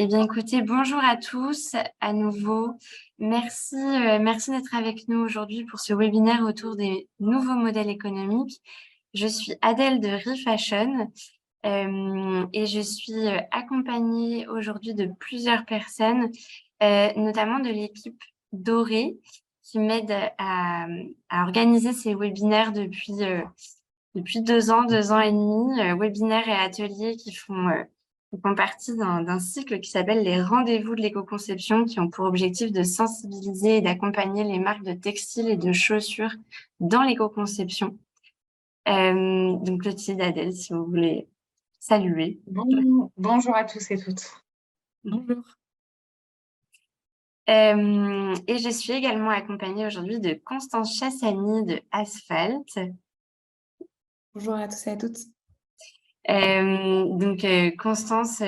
Eh bien, écoutez, bonjour à tous à nouveau. Merci d'être avec nous aujourd'hui pour ce webinaire autour des nouveaux modèles économiques. Je suis Adèle de ReFashion et je suis accompagnée aujourd'hui de plusieurs personnes, notamment de l'équipe Dorée, qui m'aide à organiser ces webinaires depuis 2 ans et demi, webinaires et ateliers qui font partie d'un cycle qui s'appelle les rendez-vous de l'éco-conception, qui ont pour objectif de sensibiliser et d'accompagner les marques de textiles et de chaussures dans l'éco-conception. Donc, Clotilde, Adèle, si vous voulez saluer. Bonjour à tous et toutes. Bonjour. Et je suis également accompagnée aujourd'hui de Constance Chassani de Asphalt. Bonjour à tous et à toutes. Constance,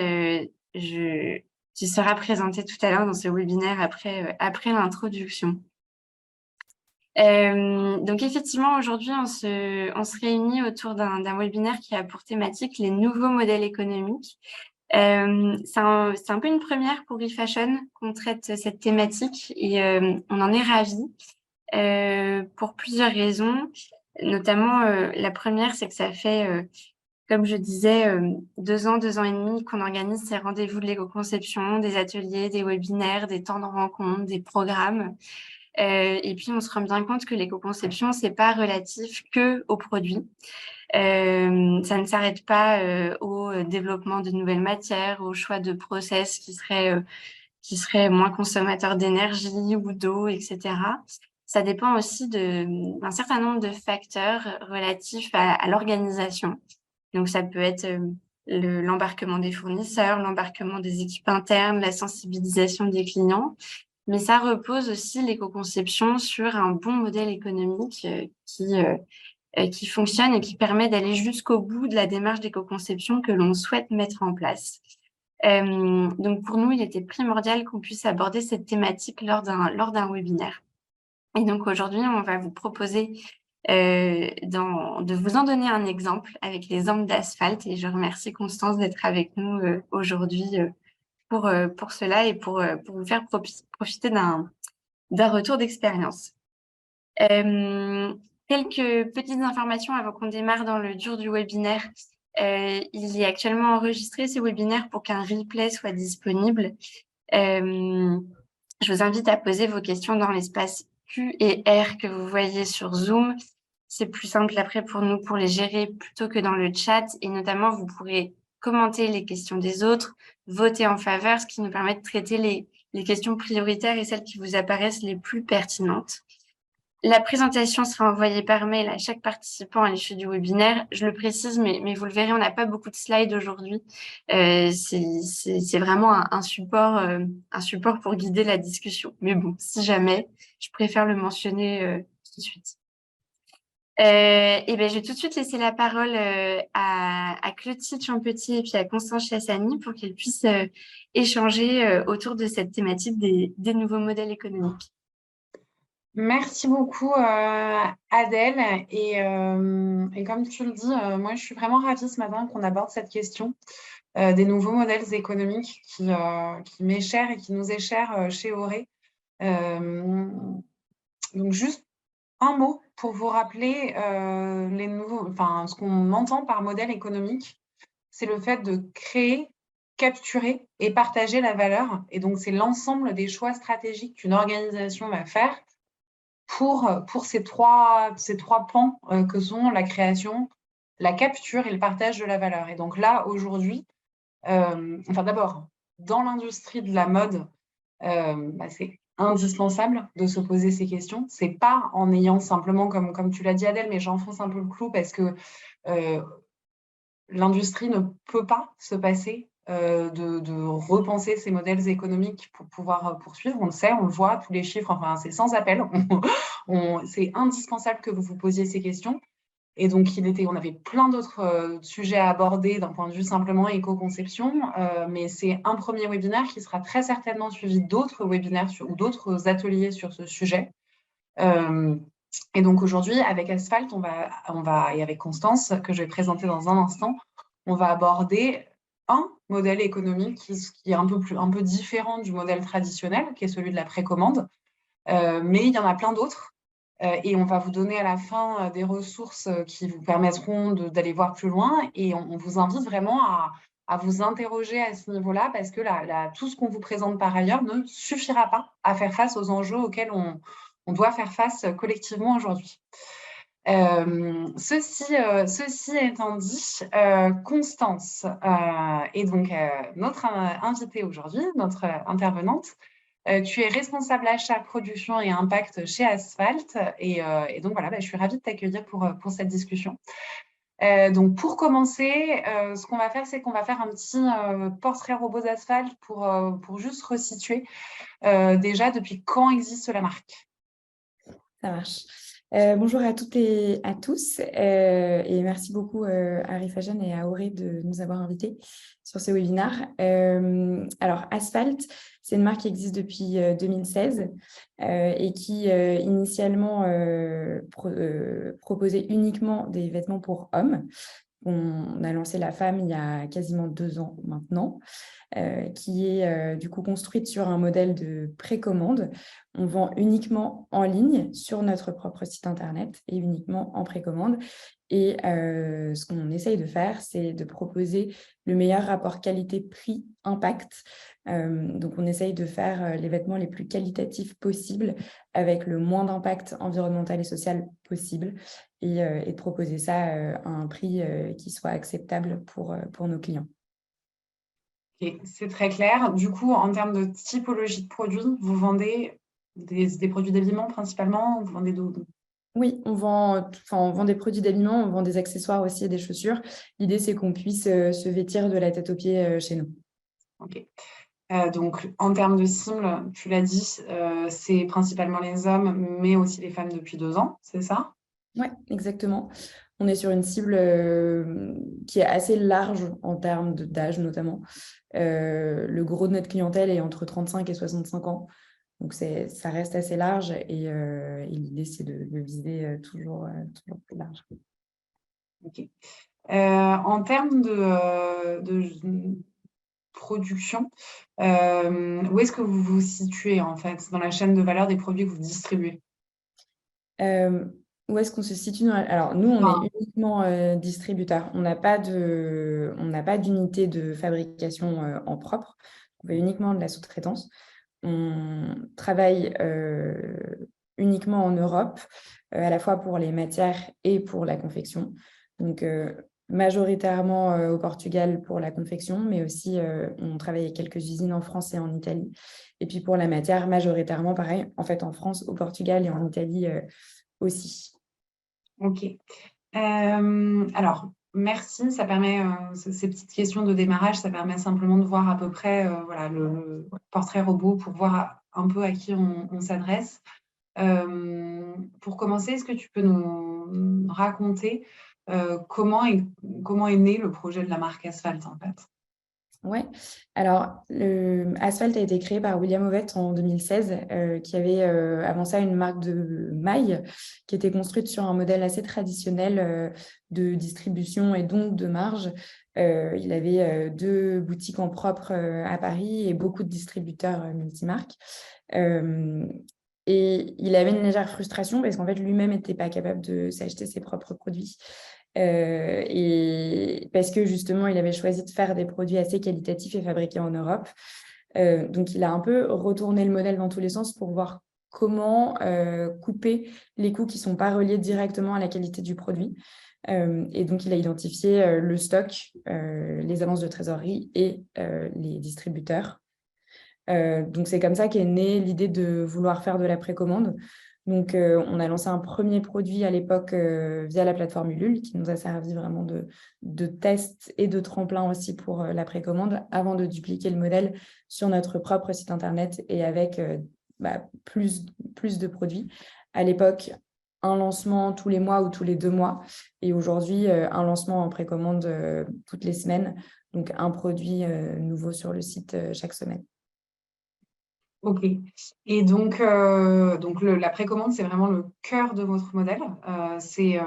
tu seras présentée tout à l'heure dans ce webinaire après l'introduction. Donc effectivement, aujourd'hui, on se réunit autour d'un webinaire qui a pour thématique les nouveaux modèles économiques. C'est un peu une première pour ReFashion qu'on traite cette thématique et on en est ravis pour plusieurs raisons. Notamment, la première, c'est que ça fait comme je disais, 2 ans et demi qu'on organise ces rendez-vous de l'éco-conception, des ateliers, des webinaires, des temps de rencontre, des programmes. Et puis, on se rend bien compte que l'éco-conception, c'est pas relatif que aux produits. Ça ne s'arrête pas au développement de nouvelles matières, au choix de process qui seraient moins consommateurs d'énergie ou d'eau, etc. Ça dépend aussi d'un certain nombre de facteurs relatifs à l'organisation. Donc, ça peut être l'embarquement des fournisseurs, l'embarquement des équipes internes, la sensibilisation des clients. Mais ça repose aussi l'éco-conception sur un bon modèle économique qui fonctionne et qui permet d'aller jusqu'au bout de la démarche d'éco-conception que l'on souhaite mettre en place. Donc, pour nous, il était primordial qu'on puisse aborder cette thématique lors d'un webinaire. Et donc, aujourd'hui, on va vous proposer de vous en donner un exemple avec les exemples d'Asphalt. Et je remercie Constance d'être avec nous aujourd'hui pour cela et pour vous faire profiter d'un retour d'expérience. Quelques petites informations avant qu'on démarre dans le dur du webinaire. Il est actuellement enregistré ce webinaire pour qu'un replay soit disponible. Je vous invite à poser vos questions dans l'espace Q et R que vous voyez sur Zoom. C'est plus simple après pour nous pour les gérer plutôt que dans le chat. Et notamment, vous pourrez commenter les questions des autres, voter en faveur, ce qui nous permet de traiter les questions prioritaires et celles qui vous apparaissent les plus pertinentes. La présentation sera envoyée par mail à chaque participant à l'issue du webinaire. Je le précise, mais vous le verrez, on n'a pas beaucoup de slides aujourd'hui. C'est vraiment un support pour guider la discussion. Mais bon, si jamais, je préfère le mentionner tout de suite. Je vais tout de suite laisser la parole à Clotilde Champetier et puis à Constance Chassani pour qu'elles puissent échanger autour de cette thématique des nouveaux modèles économiques. Merci beaucoup Adèle et comme tu le dis, moi je suis vraiment ravie ce matin qu'on aborde cette question des nouveaux modèles économiques qui m'est chère et qui nous est chère chez Oré. Donc juste un mot pour vous rappeler ce qu'on entend par modèle économique, c'est le fait de créer, capturer et partager la valeur. Et donc c'est l'ensemble des choix stratégiques qu'une organisation va faire pour ces trois pans que sont la création, la capture et le partage de la valeur. Et donc là, aujourd'hui, d'abord, dans l'industrie de la mode, c'est indispensable de se poser ces questions. C'est pas en ayant simplement, comme tu l'as dit Adèle, mais j'enfonce un peu le clou parce que l'industrie ne peut pas se passer de repenser ses modèles économiques pour pouvoir poursuivre. On le sait, on le voit, tous les chiffres, enfin, c'est sans appel. C'est indispensable que vous vous posiez ces questions. Et donc, on avait plein d'autres sujets à aborder d'un point de vue simplement éco-conception, mais c'est un premier webinaire qui sera très certainement suivi d'autres webinaires ou d'autres ateliers sur ce sujet. Et donc aujourd'hui, avec Asphalt, et avec Constance, que je vais présenter dans un instant, on va aborder modèle économique qui est un peu différent du modèle traditionnel, qui est celui de la précommande. Mais il y en a plein d'autres. Et on va vous donner à la fin des ressources qui vous permettront d'aller voir plus loin. Et on vous invite vraiment à vous interroger à ce niveau-là, parce que tout ce qu'on vous présente par ailleurs ne suffira pas à faire face aux enjeux auxquels on doit faire face collectivement aujourd'hui. Ceci étant dit, Constance est donc notre invitée aujourd'hui, notre intervenante. Tu es responsable achat, production et impact chez Asphalt. Et donc, voilà, je suis ravie de t'accueillir pour cette discussion. Donc, pour commencer, ce qu'on va faire, c'est qu'on va faire un petit portrait robot d'Asphalt pour juste resituer déjà depuis quand existe la marque. Ça marche. Bonjour à toutes et à tous et merci beaucoup à Rifagen et à Auré de nous avoir invités sur ce webinaire. Alors, Asphalt, c'est une marque qui existe depuis 2016 et qui initialement proposait uniquement des vêtements pour hommes. On a lancé la femme il y a quasiment 2 ans maintenant, qui est du coup construite sur un modèle de précommande. On vend uniquement en ligne sur notre propre site internet et uniquement en précommande. Et ce qu'on essaye de faire, c'est de proposer le meilleur rapport qualité-prix-impact. Donc, on essaye de faire les vêtements les plus qualitatifs possibles avec le moins d'impact environnemental et social possible et de proposer ça à un prix qui soit acceptable pour nos clients. Okay, c'est très clair. Du coup, en termes de typologie de produits, vous vendez des produits d'habillement principalement, vous vendez d'autres? Oui, on vend des produits d'habillement, on vend des accessoires aussi et des chaussures. L'idée, c'est qu'on puisse se vêtir de la tête aux pieds chez nous. Ok. Donc, en termes de cible, tu l'as dit, c'est principalement les hommes, mais aussi les femmes depuis 2 ans, c'est ça? Oui, exactement. On est sur une cible qui est assez large en termes d'âge notamment. Le gros de notre clientèle est entre 35 et 65 ans. Donc, ça reste assez large et l'idée, c'est de viser toujours plus large. Ok. En termes de production, où est-ce que vous vous situez en fait dans la chaîne de valeur des produits que vous distribuez? Où est-ce qu'on se situe Alors, nous, on est uniquement distributeur. On n'a pas d'unité de fabrication en propre. On fait uniquement de la sous-traitance. On travaille uniquement en Europe, à la fois pour les matières et pour la confection. Donc, majoritairement au Portugal pour la confection, mais aussi on travaille avec quelques usines en France et en Italie. Et puis pour la matière, majoritairement pareil, en fait en France, au Portugal et en Italie aussi. Ok. Alors, merci. Ça permet, ces petites questions de démarrage, ça permet simplement de voir à peu près voilà, le portrait robot pour voir un peu à qui on s'adresse. Pour commencer, est-ce que tu peux nous raconter comment est né le projet de la marque Asphalt en fait? Oui, alors Asphalt a été créé par William Ovett en 2016, qui avait avant ça une marque de mailles qui était construite sur un modèle assez traditionnel de distribution et donc de marge. Il avait 2 boutiques en propre à Paris et beaucoup de distributeurs multimarques. Et il avait une légère frustration parce qu'en fait, lui-même n'était pas capable de s'acheter ses propres produits. Et parce que justement, il avait choisi de faire des produits assez qualitatifs et fabriqués en Europe. Donc, il a un peu retourné le modèle dans tous les sens pour voir comment couper les coûts qui ne sont pas reliés directement à la qualité du produit. Et donc, il a identifié le stock, les avances de trésorerie et les distributeurs. Donc, c'est comme ça qu'est née l'idée de vouloir faire de la précommande. Donc, on a lancé un premier produit à l'époque via la plateforme Ulule qui nous a servi vraiment de test et de tremplin aussi pour la précommande avant de dupliquer le modèle sur notre propre site internet et avec plus de produits. À l'époque, un lancement tous les mois ou tous les 2 mois et aujourd'hui, un lancement en précommande toutes les semaines. Donc, un produit nouveau sur le site chaque semaine. Ok. Et donc la précommande, c'est vraiment le cœur de votre modèle. C'est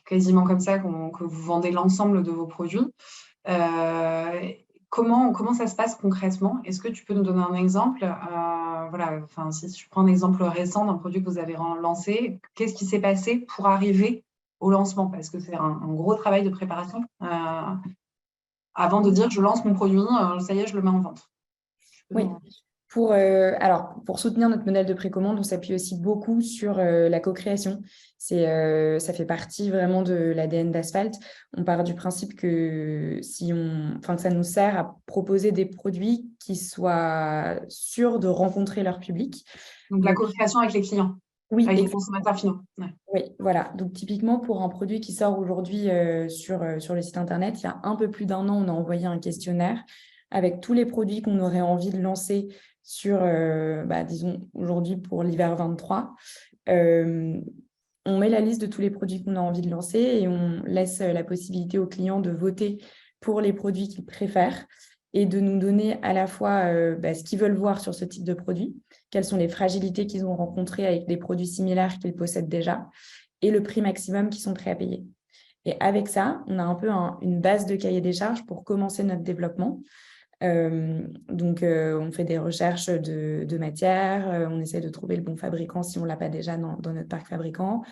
quasiment comme ça que vous vendez l'ensemble de vos produits. Comment ça se passe concrètement? Est-ce que tu peux nous donner un exemple? Voilà, enfin, si je prends un exemple récent d'un produit que vous avez lancé, qu'est-ce qui s'est passé pour arriver au lancement? Parce que c'est un gros travail de préparation avant de dire je lance mon produit, ça y est, je le mets en vente. Oui. Alors, pour soutenir notre modèle de précommande, on s'appuie aussi beaucoup sur la co-création. Ça fait partie vraiment de l'ADN d'Asphalt. On part du principe que que ça nous sert à proposer des produits qui soient sûrs de rencontrer leur public. Donc, la co-création avec les clients, Oui, avec les consommateurs finaux. Ouais. Oui, voilà. Donc, typiquement, pour un produit qui sort aujourd'hui sur le site Internet, il y a un peu plus d'1 an, on a envoyé un questionnaire avec tous les produits qu'on aurait envie de lancer sur, disons, aujourd'hui pour l'hiver 23. On met la liste de tous les produits qu'on a envie de lancer et on laisse la possibilité aux clients de voter pour les produits qu'ils préfèrent et de nous donner à la fois ce qu'ils veulent voir sur ce type de produit, quelles sont les fragilités qu'ils ont rencontrées avec des produits similaires qu'ils possèdent déjà et le prix maximum qu'ils sont prêts à payer. Et avec ça, on a un peu une base de cahier des charges pour commencer notre développement. On fait des recherches de matières, on essaie de trouver le bon fabricant si on ne l'a pas déjà dans notre parc fabricant.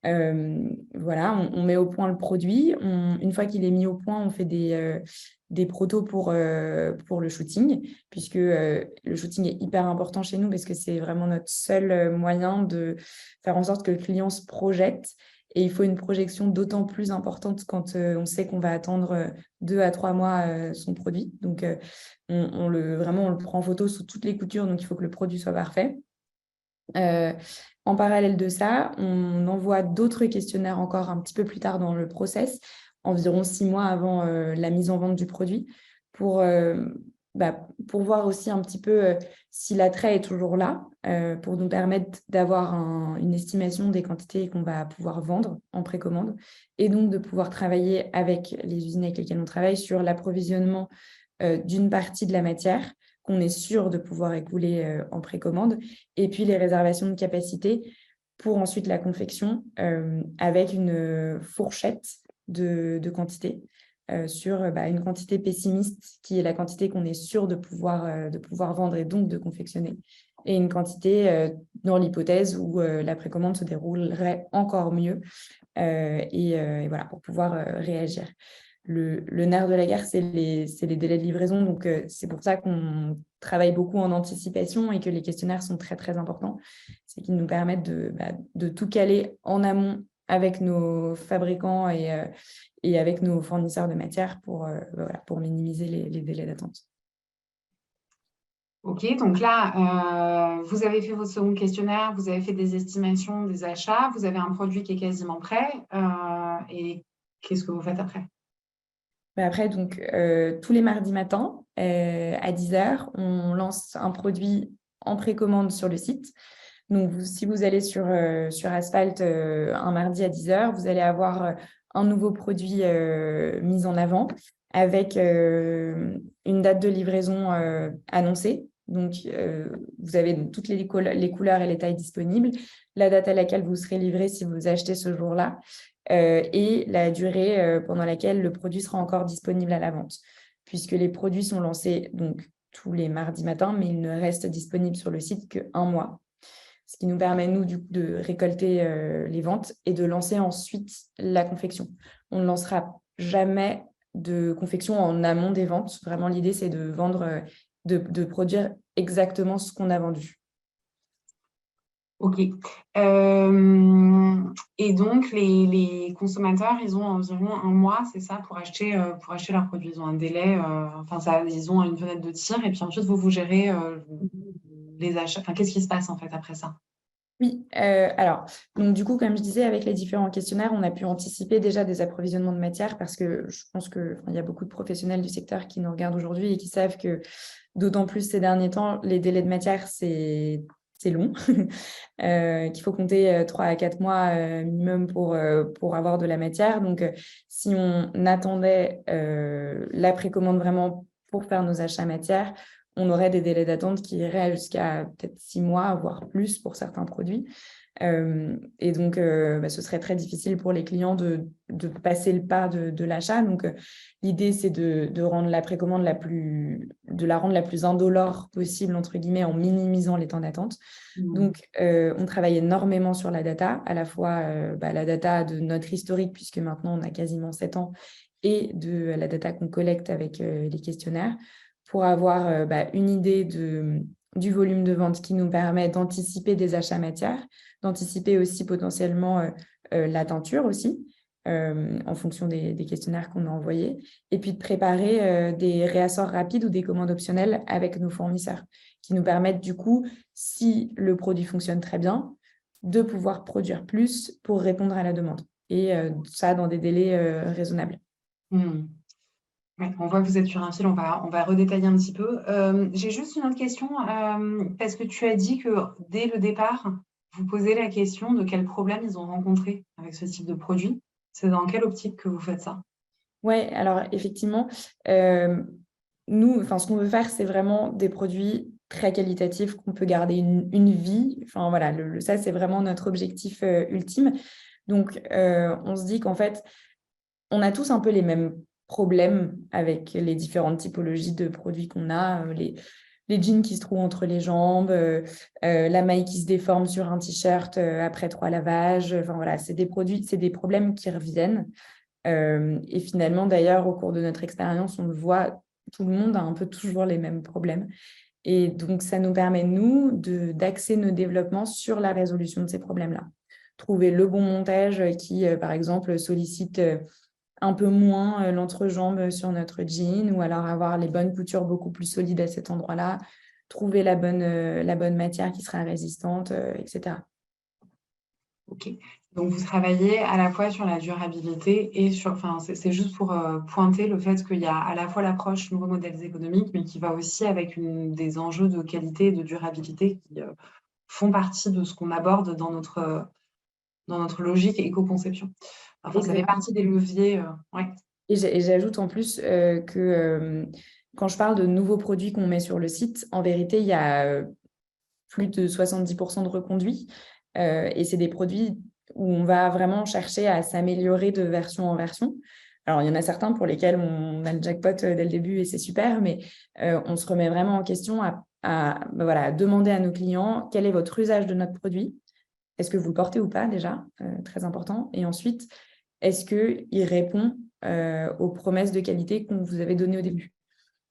Voilà, on met au point le produit. Une fois qu'il est mis au point, on fait des protos pour le shooting, puisque le shooting est hyper important chez nous parce que c'est vraiment notre seul moyen de faire en sorte que le client se projette. Et il faut une projection d'autant plus importante quand on sait qu'on va attendre 2 à 3 mois son produit. Donc, on le prend en photo sous toutes les coutures, donc il faut que le produit soit parfait. En parallèle de ça, on envoie d'autres questionnaires encore un petit peu plus tard dans le process, environ 6 mois avant la mise en vente du produit, pour voir aussi un petit peu si l'attrait est toujours là, pour nous permettre d'avoir une estimation des quantités qu'on va pouvoir vendre en précommande, et donc de pouvoir travailler avec les usines avec lesquelles on travaille sur l'approvisionnement d'une partie de la matière qu'on est sûr de pouvoir écouler en précommande, et puis les réservations de capacité pour ensuite la confection avec une fourchette de quantité sur une quantité pessimiste qui est la quantité qu'on est sûr de pouvoir vendre et donc de confectionner, et une quantité dans l'hypothèse où la précommande se déroulerait encore mieux et voilà, pour pouvoir réagir. Le nerf de la guerre, c'est les délais de livraison. Donc, c'est pour ça qu'on travaille beaucoup en anticipation et que les questionnaires sont très, très importants. C'est qu'ils nous permettent de tout caler en amont avec nos fabricants et avec nos fournisseurs de matières pour minimiser les délais d'attente. Ok, donc là, vous avez fait votre second questionnaire, vous avez fait des estimations des achats, vous avez un produit qui est quasiment prêt. Et qu'est-ce que vous faites après? Après, donc, tous les mardis matins, à 10h, on lance un produit en précommande sur le site. Donc, si vous allez sur Asphalt un mardi à 10h, vous allez avoir un nouveau produit mis en avant avec une date de livraison annoncée. Donc, vous avez toutes les couleurs et les tailles disponibles, la date à laquelle vous serez livré si vous achetez ce jour-là, et la durée pendant laquelle le produit sera encore disponible à la vente, puisque les produits sont lancés donc tous les mardis matins, mais ils ne restent disponibles sur le site qu'1 mois. Ce qui nous permet, nous, de récolter les ventes et de lancer ensuite la confection. On ne lancera jamais de confection en amont des ventes. Vraiment, l'idée, c'est de vendre, de produire exactement ce qu'on a vendu. Ok. Et donc, les consommateurs, ils ont environ 1 mois, c'est ça, pour acheter leurs produits. Ils ont un délai, ils ont une fenêtre de tir, et puis ensuite, vous gérez les achats. Enfin, qu'est-ce qui se passe en fait après ça? Oui, alors, donc du coup, comme je disais, avec les différents questionnaires, on a pu anticiper déjà des approvisionnements de matière parce que je pense qu'il y a beaucoup de professionnels du secteur qui nous regardent aujourd'hui et qui savent que, d'autant plus ces derniers temps, les délais de matière, c'est long, qu'il faut compter 3 à 4 mois minimum pour avoir de la matière. Donc, si on attendait la précommande vraiment pour faire nos achats matière, on aurait des délais d'attente qui iraient jusqu'à peut-être 6 mois, voire plus pour certains produits. Et donc, ce serait très difficile pour les clients de passer le pas de l'achat. Donc, l'idée, c'est de rendre la précommande de la rendre la plus indolore possible, entre guillemets, en minimisant les temps d'attente. Donc, on travaille énormément sur la data, à la fois la data de notre historique, puisque maintenant, on a quasiment 7 ans, et de la data qu'on collecte avec les questionnaires, pour avoir une idée du volume de vente qui nous permet d'anticiper des achats matières, d'anticiper aussi potentiellement la teinture aussi, en fonction des questionnaires qu'on a envoyés, et puis de préparer des réassorts rapides ou des commandes optionnelles avec nos fournisseurs, qui nous permettent du coup, si le produit fonctionne très bien, de pouvoir produire plus pour répondre à la demande. Et ça dans des délais raisonnables. Ouais, on voit que vous êtes sur un fil, on va redétailler un petit peu. J'ai juste une autre question, parce que tu as dit que dès le départ, vous posez la question de quels problèmes ils ont rencontré avec ce type de produit. C'est dans quelle optique que vous faites ça? Oui, alors effectivement, nous, ce qu'on veut faire, c'est vraiment des produits très qualitatifs qu'on peut garder une vie. Enfin, voilà, ça, c'est vraiment notre objectif ultime. Donc, on se dit qu'en fait, on a tous un peu les mêmes problèmes avec les différentes typologies de produits qu'on a, les jeans qui se trouvent entre les jambes, la maille qui se déforme sur un t-shirt après 3 lavages. Enfin, voilà, c'est des problèmes qui reviennent. Et finalement, d'ailleurs, au cours de notre expérience, on le voit, tout le monde a un peu toujours les mêmes problèmes. Et donc, ça nous permet, nous, d'axer nos développements sur la résolution de ces problèmes-là. Trouver le bon montage qui, par exemple, sollicite un peu moins l'entrejambe sur notre jean, ou alors avoir les bonnes coutures beaucoup plus solides à cet endroit-là, trouver la bonne matière qui sera résistante, etc. Ok. Donc, vous travaillez à la fois sur la durabilité et c'est juste pour pointer le fait qu'il y a à la fois l'approche nouveaux modèles économiques, mais qui va aussi avec des enjeux de qualité et de durabilité qui font partie de ce qu'on aborde dans notre logique éco-conception. Enfin, ça fait partie des leviers. Ouais. Et j'ajoute en plus que quand je parle de nouveaux produits qu'on met sur le site, en vérité, il y a plus de 70% de reconduits. Et c'est des produits où on va vraiment chercher à s'améliorer de version en version. Alors, il y en a certains pour lesquels on a le jackpot dès le début et c'est super, mais on se remet vraiment en question à demander à nos clients quel est votre usage de notre produit. Est-ce que vous le portez ou pas déjà? Très important. Et ensuite, est-ce qu'il répond aux promesses de qualité qu'on vous avait données au début?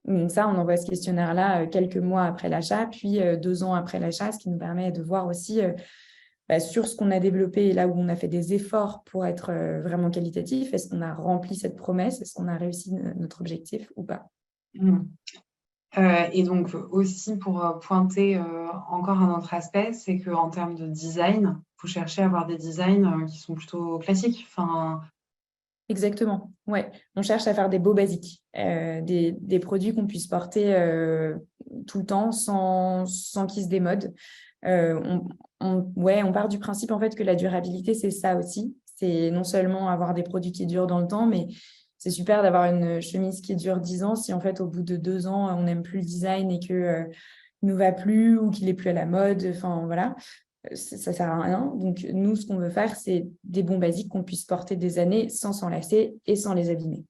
Donc ça, on envoie ce questionnaire-là quelques mois après l'achat, puis 2 ans après l'achat, ce qui nous permet de voir aussi sur ce qu'on a développé et là où on a fait des efforts pour être vraiment qualitatif. Est-ce qu'on a rempli cette promesse? Est-ce qu'on a réussi notre objectif ou pas? Et donc aussi pour pointer encore un autre aspect, c'est qu'en termes de design, vous cherchez à avoir des designs qui sont plutôt classiques. Exactement, ouais. On cherche à faire des beaux basiques, des produits qu'on puisse porter tout le temps sans qu'ils se démodent. On part du principe en fait que la durabilité, c'est ça aussi. C'est non seulement avoir des produits qui durent dans le temps, mais c'est super d'avoir une chemise qui dure 10 ans si en fait au bout de 2 ans, on n'aime plus le design et que ne va plus ou qu'il est plus à la mode. Enfin, voilà. Ça sert à rien. Donc, nous, ce qu'on veut faire, c'est des bons basiques qu'on puisse porter des années sans s'enlacer et sans les abîmer.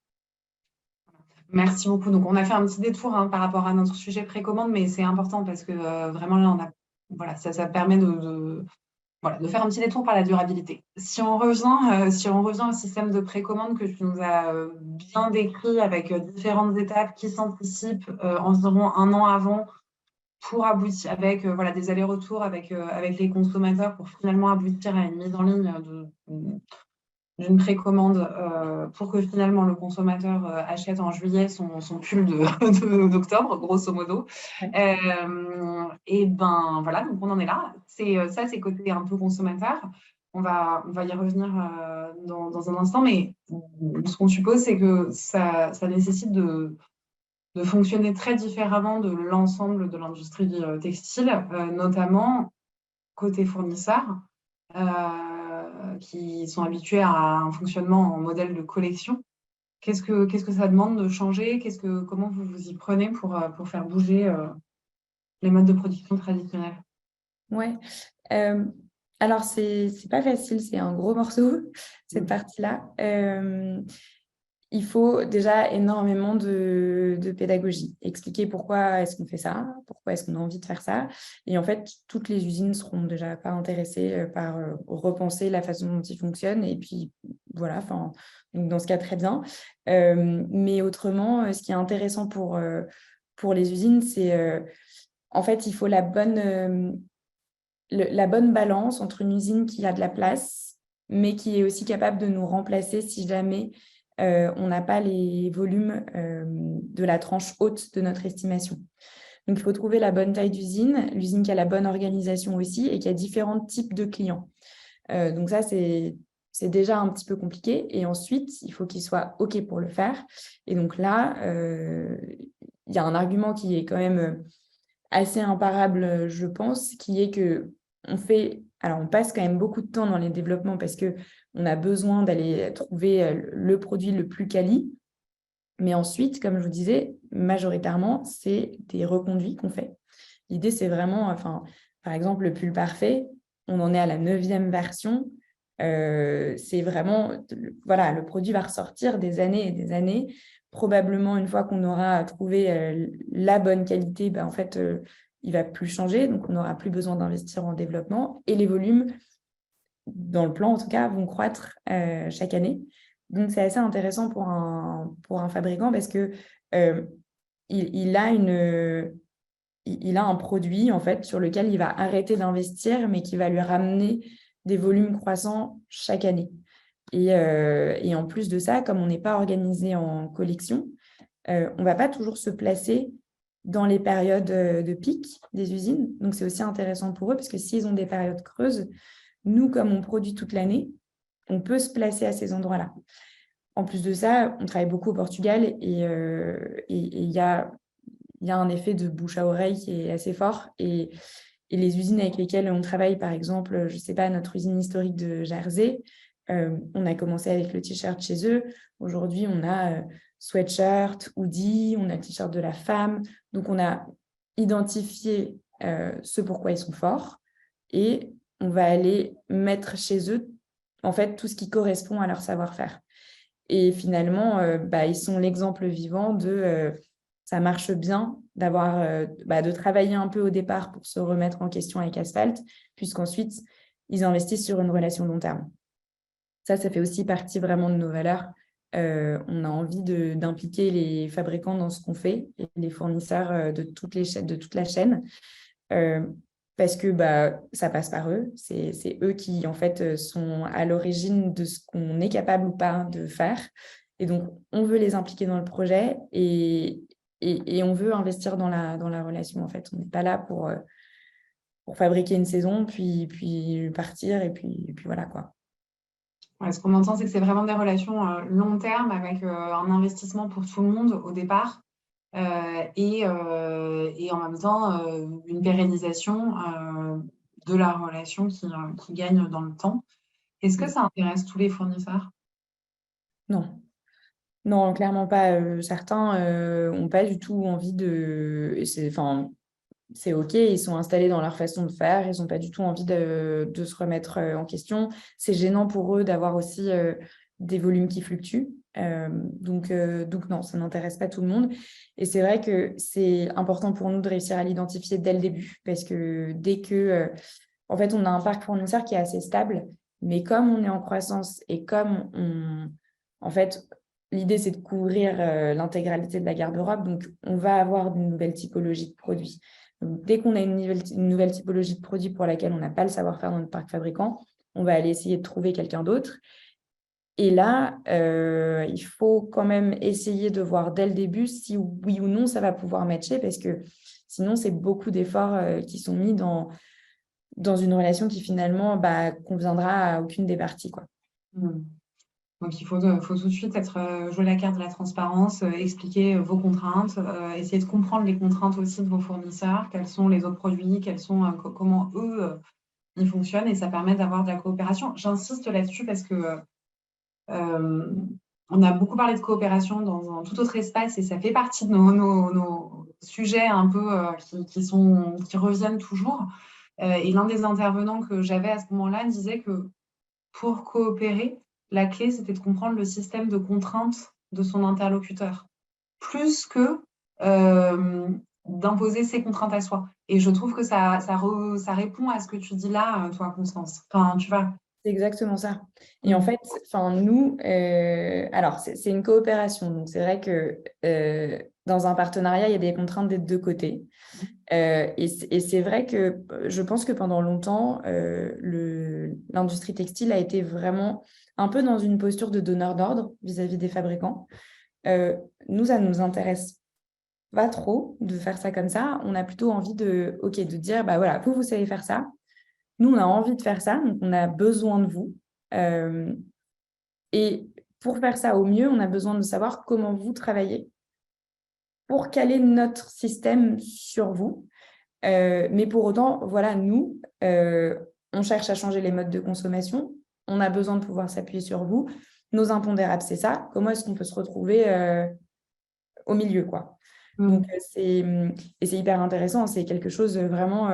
Merci beaucoup. Donc, on a fait un petit détour par rapport à notre sujet précommande, mais c'est important parce que vraiment, là, ça permet de faire un petit détour par la durabilité. Si on revient au système de précommande que tu nous as bien décrit avec différentes étapes qui s'anticipent environ 1 an avant pour aboutir avec des allers-retours avec les consommateurs pour finalement aboutir à une mise en ligne d'une précommande pour que finalement le consommateur achète en juillet son pull d'octobre, grosso modo. Ouais. Et voilà, donc on en est là. C'est côté un peu consommateur. On va y revenir dans un instant, mais ce qu'on suppose, c'est que ça nécessite de fonctionner très différemment de l'ensemble de l'industrie textile, notamment côté fournisseurs, qui sont habitués à un fonctionnement en modèle de collection. Qu'est-ce que ça demande de changer? Comment vous vous y prenez pour faire bouger les modes de production traditionnels? Ouais. Alors, c'est pas facile, c'est un gros morceau, cette partie-là. Il faut déjà énormément de pédagogie. Expliquer pourquoi est-ce qu'on fait ça, pourquoi est-ce qu'on a envie de faire ça. Et en fait, toutes les usines seront déjà pas intéressées par repenser la façon dont ils fonctionnent. Et puis, voilà, donc dans ce cas, très bien. Mais autrement, ce qui est intéressant pour les usines, c'est en fait, il faut la bonne balance entre une usine qui a de la place, mais qui est aussi capable de nous remplacer si jamais on n'a pas les volumes de la tranche haute de notre estimation. Donc, il faut trouver la bonne taille d'usine, l'usine qui a la bonne organisation aussi et qui a différents types de clients. Donc ça, c'est déjà un petit peu compliqué. Et ensuite, il faut qu'ils soient OK pour le faire. Et donc là, il y a un argument qui est quand même assez imparable, je pense, qui est que on passe quand même beaucoup de temps dans les développements parce qu'on a besoin d'aller trouver le produit le plus quali. Mais ensuite, comme je vous disais, majoritairement, c'est des reconduits qu'on fait. L'idée, c'est vraiment, par exemple, le pull parfait, on en est à la 9e version. C'est vraiment, voilà, le produit va ressortir des années et des années. Probablement, une fois qu'on aura trouvé la bonne qualité, en fait, il ne va plus changer. Donc, on n'aura plus besoin d'investir en développement. Et les volumes, dans le plan en tout cas, vont croître chaque année. Donc, c'est assez intéressant pour un fabricant parce que il a un produit en fait sur lequel il va arrêter d'investir, mais qui va lui ramener des volumes croissants chaque année. Et en plus de ça, comme on n'est pas organisé en collection, on ne va pas toujours se placer dans les périodes de pic des usines. Donc, c'est aussi intéressant pour eux parce que s'ils ont des périodes creuses, nous, comme on produit toute l'année, on peut se placer à ces endroits-là. En plus de ça, on travaille beaucoup au Portugal et il y a un effet de bouche à oreille qui est assez fort. Et les usines avec lesquelles on travaille, par exemple, je ne sais pas, notre usine historique de Jersey, on a commencé avec le t-shirt chez eux. Aujourd'hui, on a sweatshirt, hoodie, on a le t-shirt de la femme. Donc, on a identifié ce pourquoi ils sont forts et on va aller mettre chez eux, en fait, tout ce qui correspond à leur savoir-faire. Et finalement, ils sont l'exemple vivant de ça marche bien de travailler un peu au départ pour se remettre en question avec Asphalt, puisqu'ensuite, ils investissent sur une relation long terme. Ça fait aussi partie vraiment de nos valeurs. On a envie d'impliquer les fabricants dans ce qu'on fait et les fournisseurs de toute la chaîne. Parce que ça passe par eux. C'est eux qui, en fait, sont à l'origine de ce qu'on est capable ou pas de faire. Et donc, on veut les impliquer dans le projet et on veut investir dans la relation, en fait. On n'est pas là pour fabriquer une saison, puis partir, et puis voilà, quoi. Ouais, ce qu'on entend, c'est que c'est vraiment des relations long terme avec un investissement pour tout le monde au départ. Et en même temps une pérennisation de la relation qui gagne dans le temps. Est-ce que ça intéresse tous les fournisseurs? Non. Non, clairement pas. Certains n'ont pas du tout envie de... C'est OK, ils sont installés dans leur façon de faire, ils n'ont pas du tout envie de se remettre en question. C'est gênant pour eux d'avoir aussi des volumes qui fluctuent. Donc non, ça n'intéresse pas tout le monde. Et c'est vrai que c'est important pour nous de réussir à l'identifier dès le début, parce que dès que... en fait, on a un parc fournisseur qui est assez stable, mais comme on est en croissance et comme en fait, l'idée, c'est de couvrir l'intégralité de la garde-robe, donc on va avoir une nouvelle typologie de produits. Donc, dès qu'on a une nouvelle typologie de produit pour laquelle on n'a pas le savoir-faire dans notre parc fabricant, on va aller essayer de trouver quelqu'un d'autre. Et là, il faut quand même essayer de voir dès le début si oui ou non ça va pouvoir matcher, parce que sinon, c'est beaucoup d'efforts qui sont mis dans une relation qui finalement conviendra à aucune des parties, quoi. Donc, il faut tout de suite jouer la carte de la transparence, expliquer vos contraintes, essayer de comprendre les contraintes aussi de vos fournisseurs, quels sont les autres produits, comment eux, ils fonctionnent, et ça permet d'avoir de la coopération. J'insiste là-dessus parce que on a beaucoup parlé de coopération dans un tout autre espace et ça fait partie de nos sujets un peu qui reviennent toujours. Et l'un des intervenants que j'avais à ce moment-là disait que pour coopérer, la clé, c'était de comprendre le système de contraintes de son interlocuteur, plus que d'imposer ses contraintes à soi. Et je trouve que ça répond à ce que tu dis là, toi, Constance. Enfin, tu vois. C'est exactement ça. Et en fait, nous, alors c'est une coopération. Donc c'est vrai que dans un partenariat, il y a des contraintes des deux côtés. Et c'est vrai que je pense que pendant longtemps, l'industrie textile a été vraiment un peu dans une posture de donneur d'ordre vis-à-vis des fabricants. Nous, ça ne nous intéresse pas trop de faire ça comme ça. On a plutôt envie de dire, bah voilà, vous savez faire ça. Nous, on a envie de faire ça, donc on a besoin de vous. Et pour faire ça au mieux, on a besoin de savoir comment vous travaillez pour caler notre système sur vous. Mais pour autant, voilà, nous, on cherche à changer les modes de consommation. On a besoin de pouvoir s'appuyer sur vous. Nos impondérables, c'est ça. Comment est-ce qu'on peut se retrouver au milieu, quoi. Donc, c'est hyper intéressant. C'est quelque chose vraiment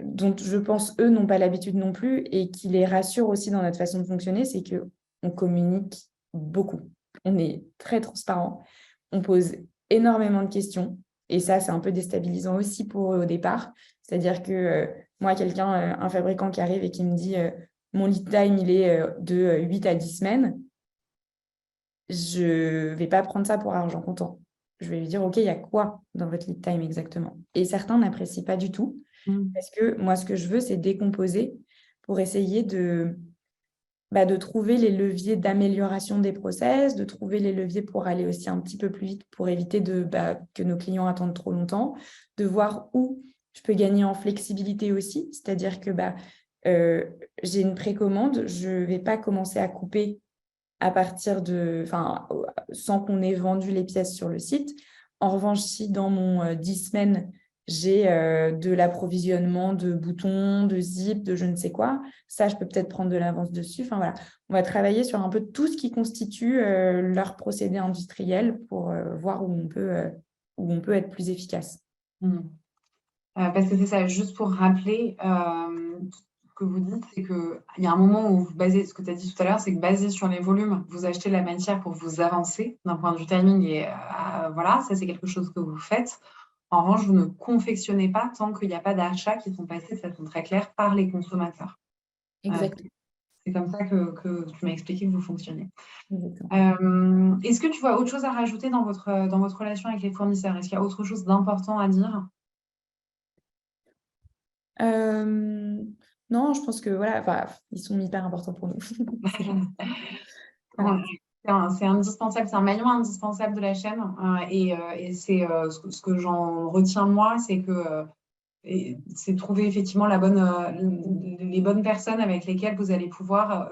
dont je pense, eux, n'ont pas l'habitude non plus et qui les rassure aussi dans notre façon de fonctionner, c'est qu'on communique beaucoup. On est très transparent. On pose énormément de questions. Et ça, c'est un peu déstabilisant aussi pour eux au départ. C'est-à-dire que moi, un fabricant qui arrive et qui me dit mon lead time, il est de 8 à 10 semaines, je ne vais pas prendre ça pour argent comptant. Je vais lui dire, OK, il y a quoi dans votre lead time exactement? Et certains n'apprécient pas du tout. Parce que moi, ce que je veux, c'est décomposer pour essayer de trouver les leviers d'amélioration des process, de trouver les leviers pour aller aussi un petit peu plus vite, pour éviter que nos clients attendent trop longtemps, de voir où je peux gagner en flexibilité aussi. C'est-à-dire que j'ai une précommande, je ne vais pas commencer à couper sans qu'on ait vendu les pièces sur le site. En revanche, si dans mon 10 semaines, j'ai de l'approvisionnement de boutons, de zip, de je ne sais quoi, ça, je peux peut-être prendre de l'avance dessus. Enfin, voilà. On va travailler sur un peu tout ce qui constitue leur procédé industriel pour voir où on peut être plus efficace. Parce que c'est ça, juste pour rappeler, ce que vous dites, c'est qu'il y a un moment où vous basez, ce que tu as dit tout à l'heure, c'est que basé sur les volumes, vous achetez la matière pour vous avancer d'un point de vue timing et voilà, ça c'est quelque chose que vous faites. En revanche, vous ne confectionnez pas tant qu'il n'y a pas d'achats qui sont passés de façon très claire par les consommateurs. Exactement. C'est comme ça que tu m'as expliqué que vous fonctionnez. Exactement. Est-ce que tu vois autre chose à rajouter dans votre relation avec les fournisseurs? Est-ce qu'il y a autre chose d'important à dire? Non, je pense que voilà, ils sont hyper importants pour nous. C'est indispensable, c'est un maillon indispensable de la chaîne. Et c'est ce que j'en retiens moi, c'est que c'est trouver effectivement les bonnes personnes avec lesquelles vous allez pouvoir,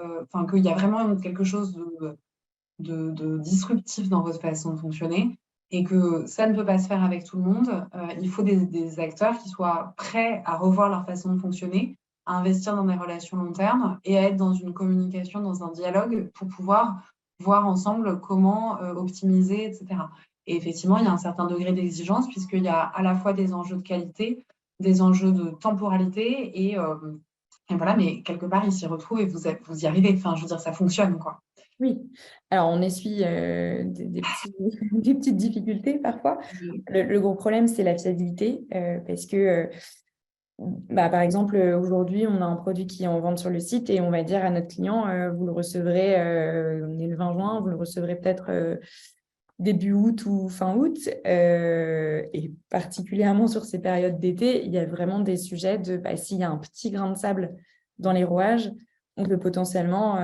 qu'il y a vraiment quelque chose de disruptif dans votre façon de fonctionner et que ça ne peut pas se faire avec tout le monde. Il faut des acteurs qui soient prêts à revoir leur façon de fonctionner, à investir dans des relations long terme et à être dans une communication, dans un dialogue pour pouvoir voir ensemble comment optimiser, etc. Et effectivement, il y a un certain degré d'exigence puisqu'il y a à la fois des enjeux de qualité, des enjeux de temporalité et voilà, mais quelque part, ils s'y retrouvent et vous y arrivez. Enfin, je veux dire, ça fonctionne, quoi. Oui, alors on essuie des petites difficultés parfois. Le gros problème, c'est la fiabilité parce que, par exemple, aujourd'hui, on a un produit qui est en vente sur le site et on va dire à notre client, vous le recevrez, on est le 20 juin, vous le recevrez peut-être début août ou fin août. Et particulièrement sur ces périodes d'été, il y a vraiment des sujets de s'il y a un petit grain de sable dans les rouages, on peut potentiellement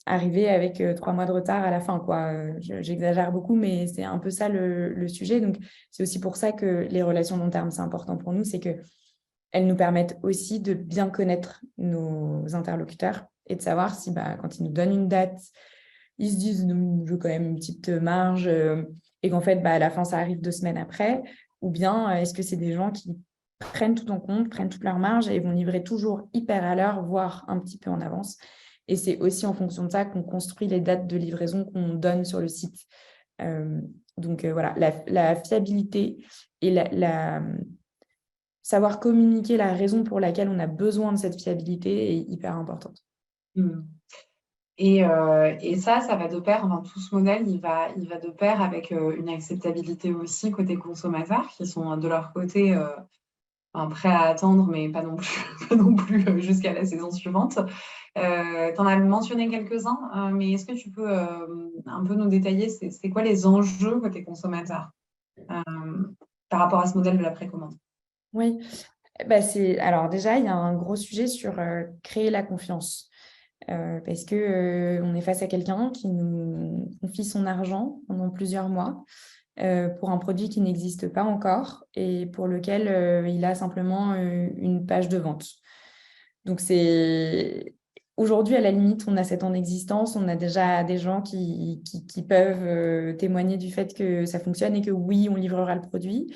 arriver avec 3 mois de retard à la fin, quoi. J'exagère beaucoup, mais c'est un peu ça le sujet. Donc, c'est aussi pour ça que les relations long terme, c'est important pour nous, c'est qu'elles nous permettent aussi de bien connaître nos interlocuteurs et de savoir si, quand ils nous donnent une date, ils se disent, je veux quand même une petite marge et qu'en fait, à la fin, ça arrive 2 semaines après, ou bien est-ce que c'est des gens qui prennent tout en compte, prennent toute leur marge et vont livrer toujours hyper à l'heure, voire un petit peu en avance. Et c'est aussi en fonction de ça qu'on construit les dates de livraison qu'on donne sur le site. Donc voilà, la fiabilité et savoir communiquer la raison pour laquelle on a besoin de cette fiabilité est hyper importante. Mm. Et ça va de pair, enfin, tout ce modèle, il va de pair avec une acceptabilité aussi côté consommateurs qui sont de leur côté prêts à attendre, mais pas non plus, pas non plus jusqu'à la saison suivante. Tu en as mentionné quelques-uns, mais est-ce que tu peux un peu nous détailler, c'est quoi les enjeux côté consommateurs par rapport à ce modèle de la précommande? Oui, alors déjà, il y a un gros sujet sur créer la confiance. Parce que on est face à quelqu'un qui nous confie son argent pendant plusieurs mois pour un produit qui n'existe pas encore et pour lequel il a simplement une page de vente. Donc, aujourd'hui, à la limite, on a 7 ans d'existence, on a déjà des gens qui peuvent témoigner du fait que ça fonctionne et que oui, on livrera le produit.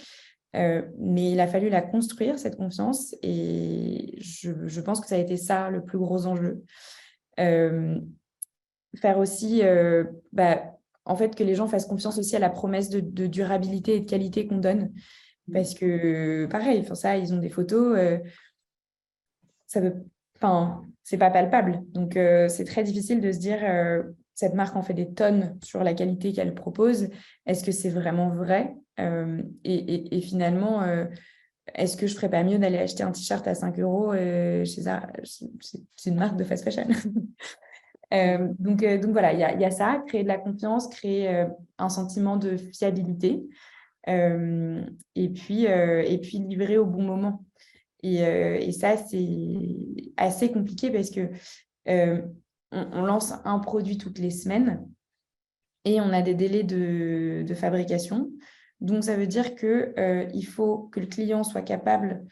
Mais il a fallu la construire, cette confiance, et je pense que ça a été ça le plus gros enjeu. Faire aussi, en fait, que les gens fassent confiance aussi à la promesse de durabilité et de qualité qu'on donne. Parce que, pareil, ça, ils ont des photos, c'est pas palpable. Donc, c'est très difficile de se dire, cette marque en fait des tonnes sur la qualité qu'elle propose. Est-ce que c'est vraiment vrai? Et finalement, est-ce que je ferais pas mieux d'aller acheter un t-shirt à 5 euros chez Zara? C'est une marque de fast fashion. Donc voilà, il y a ça, créer de la confiance, créer un sentiment de fiabilité et puis livrer au bon moment. Et ça, c'est assez compliqué parce que on lance un produit toutes les semaines et on a des délais de fabrication. Donc, ça veut dire qu'il faut que le client soit capable,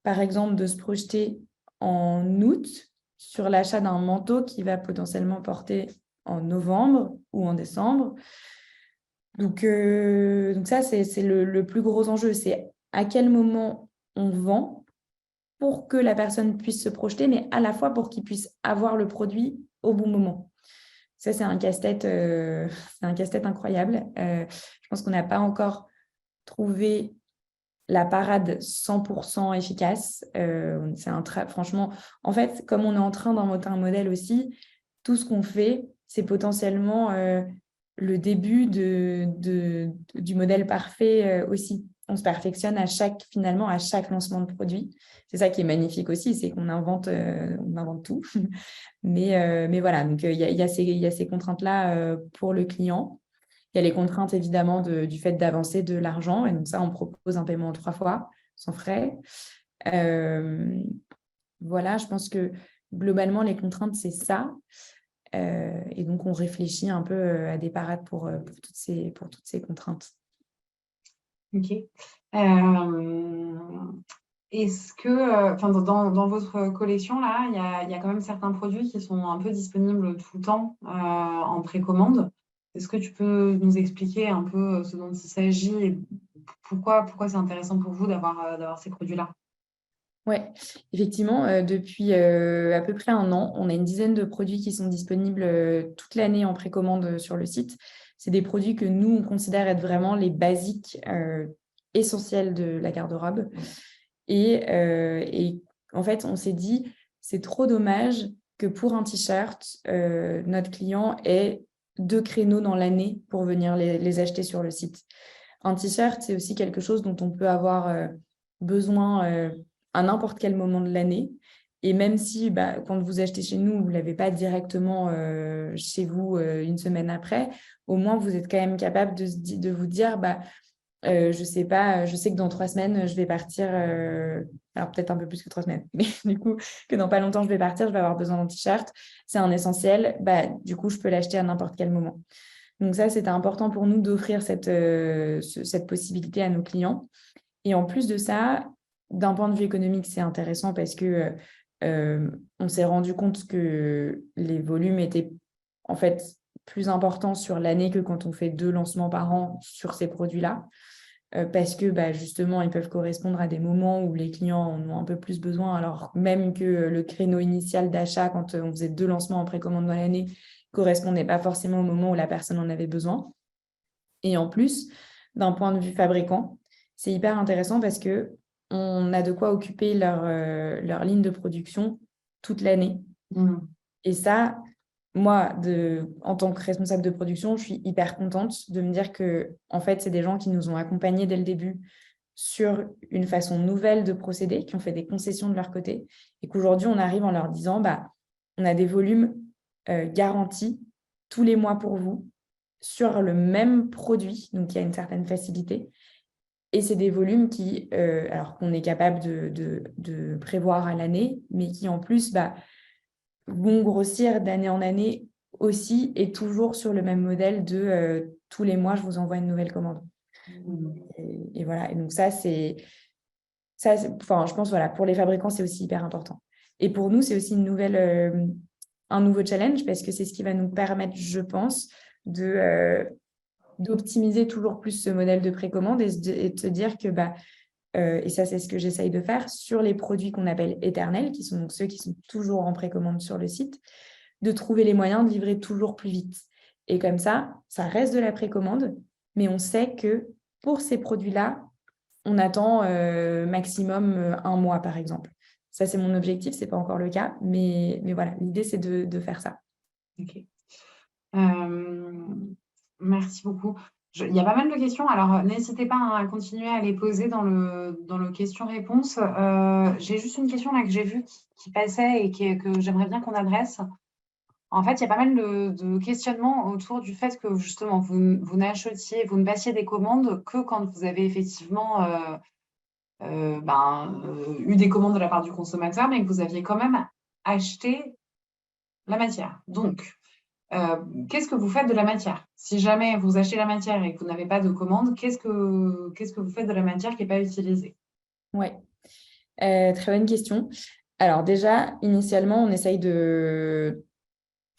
par exemple, de se projeter en août sur l'achat d'un manteau qui va potentiellement porter en novembre ou en décembre. Donc ça, c'est le plus gros enjeu. C'est à quel moment on vend pour que la personne puisse se projeter, mais à la fois pour qu'il puisse avoir le produit au bon moment. Ça, c'est un casse-tête, incroyable. Je pense qu'on n'a pas encore trouvé la parade 100% efficace. Franchement, en fait, comme on est en train d'inventer un modèle aussi, tout ce qu'on fait, c'est potentiellement le début du modèle parfait aussi. On se perfectionne finalement à chaque lancement de produit. C'est ça qui est magnifique aussi, c'est qu'on invente tout. Mais voilà, donc il y a ces contraintes-là pour le client. Il y a les contraintes évidemment du fait d'avancer de l'argent. Et donc ça, on propose un paiement en 3 fois, sans frais. Voilà, je pense que globalement, les contraintes, c'est ça. Et donc, on réfléchit un peu à des parades pour toutes ces contraintes. Ok. Est-ce que, dans votre collection, là, il y a quand même certains produits qui sont un peu disponibles tout le temps en précommande. Est-ce que tu peux nous expliquer un peu ce dont il s'agit et pourquoi c'est intéressant pour vous d'avoir ces produits-là? Oui, effectivement, depuis à peu près 1 an, on a une dizaine de produits qui sont disponibles toute l'année en précommande sur le site. C'est des produits que nous, on considère être vraiment les basiques essentiels de la garde-robe. Et en fait, on s'est dit, c'est trop dommage que pour un t-shirt, notre client ait 2 créneaux dans l'année pour venir les acheter sur le site. Un t-shirt, c'est aussi quelque chose dont on peut avoir besoin à n'importe quel moment de l'année. Et même si, quand vous achetez chez nous, vous ne l'avez pas directement chez vous une semaine après, au moins, vous êtes quand même capable de vous dire, je sais pas, je sais que dans 3 semaines, je vais partir, alors peut-être un peu plus que 3 semaines, mais du coup, que dans pas longtemps, je vais partir, je vais avoir besoin d'un t-shirt. C'est un essentiel, du coup, je peux l'acheter à n'importe quel moment. Donc ça, c'était important pour nous d'offrir cette possibilité à nos clients. Et en plus de ça, d'un point de vue économique, c'est intéressant parce que on s'est rendu compte que les volumes étaient en fait plus importants sur l'année que quand on fait 2 lancements par an sur ces produits-là. Parce que justement, ils peuvent correspondre à des moments où les clients en ont un peu plus besoin, alors même que le créneau initial d'achat, quand on faisait 2 lancements en précommande dans l'année, correspondait pas forcément au moment où la personne en avait besoin. Et en plus, d'un point de vue fabricant, c'est hyper intéressant parce que on a de quoi occuper leur ligne de production toute l'année. Et ça, moi, en tant que responsable de production, je suis hyper contente de me dire que, en fait, c'est des gens qui nous ont accompagnés dès le début sur une façon nouvelle de procéder, qui ont fait des concessions de leur côté, et qu'aujourd'hui, on arrive en leur disant, on a des volumes garantis tous les mois pour vous sur le même produit, donc il y a une certaine facilité. Et c'est des volumes qui, alors qu'on est capable de prévoir à l'année, mais qui en plus vont grossir d'année en année aussi, et toujours sur le même modèle de tous les mois, je vous envoie une nouvelle commande. Et voilà, et donc je pense, voilà, pour les fabricants, c'est aussi hyper important. Et pour nous, c'est aussi un nouveau challenge, parce que c'est ce qui va nous permettre, je pense, d'optimiser toujours plus ce modèle de précommande et de se dire que, et ça, c'est ce que j'essaye de faire sur les produits qu'on appelle éternels, qui sont donc ceux qui sont toujours en précommande sur le site, de trouver les moyens de livrer toujours plus vite. Et comme ça reste de la précommande, mais on sait que pour ces produits-là, on attend maximum 1 mois, par exemple. Ça, c'est mon objectif, ce n'est pas encore le cas, mais voilà, l'idée, c'est de faire ça. Ok. Merci beaucoup. Il y a pas mal de questions, alors n'hésitez pas à continuer à les poser dans le question-réponse. J'ai juste une question là que j'ai vue qui passait et que j'aimerais bien qu'on adresse. En fait, il y a pas mal de questionnements autour du fait que justement, vous ne passiez des commandes que quand vous avez effectivement eu des commandes de la part du consommateur, mais que vous aviez quand même acheté la matière. Donc, qu'est-ce que vous faites de la matière? Si jamais vous achetez la matière et que vous n'avez pas de commande, qu'est-ce que vous faites de la matière qui n'est pas utilisée? Oui, très bonne question. Alors déjà, initialement, on essaye de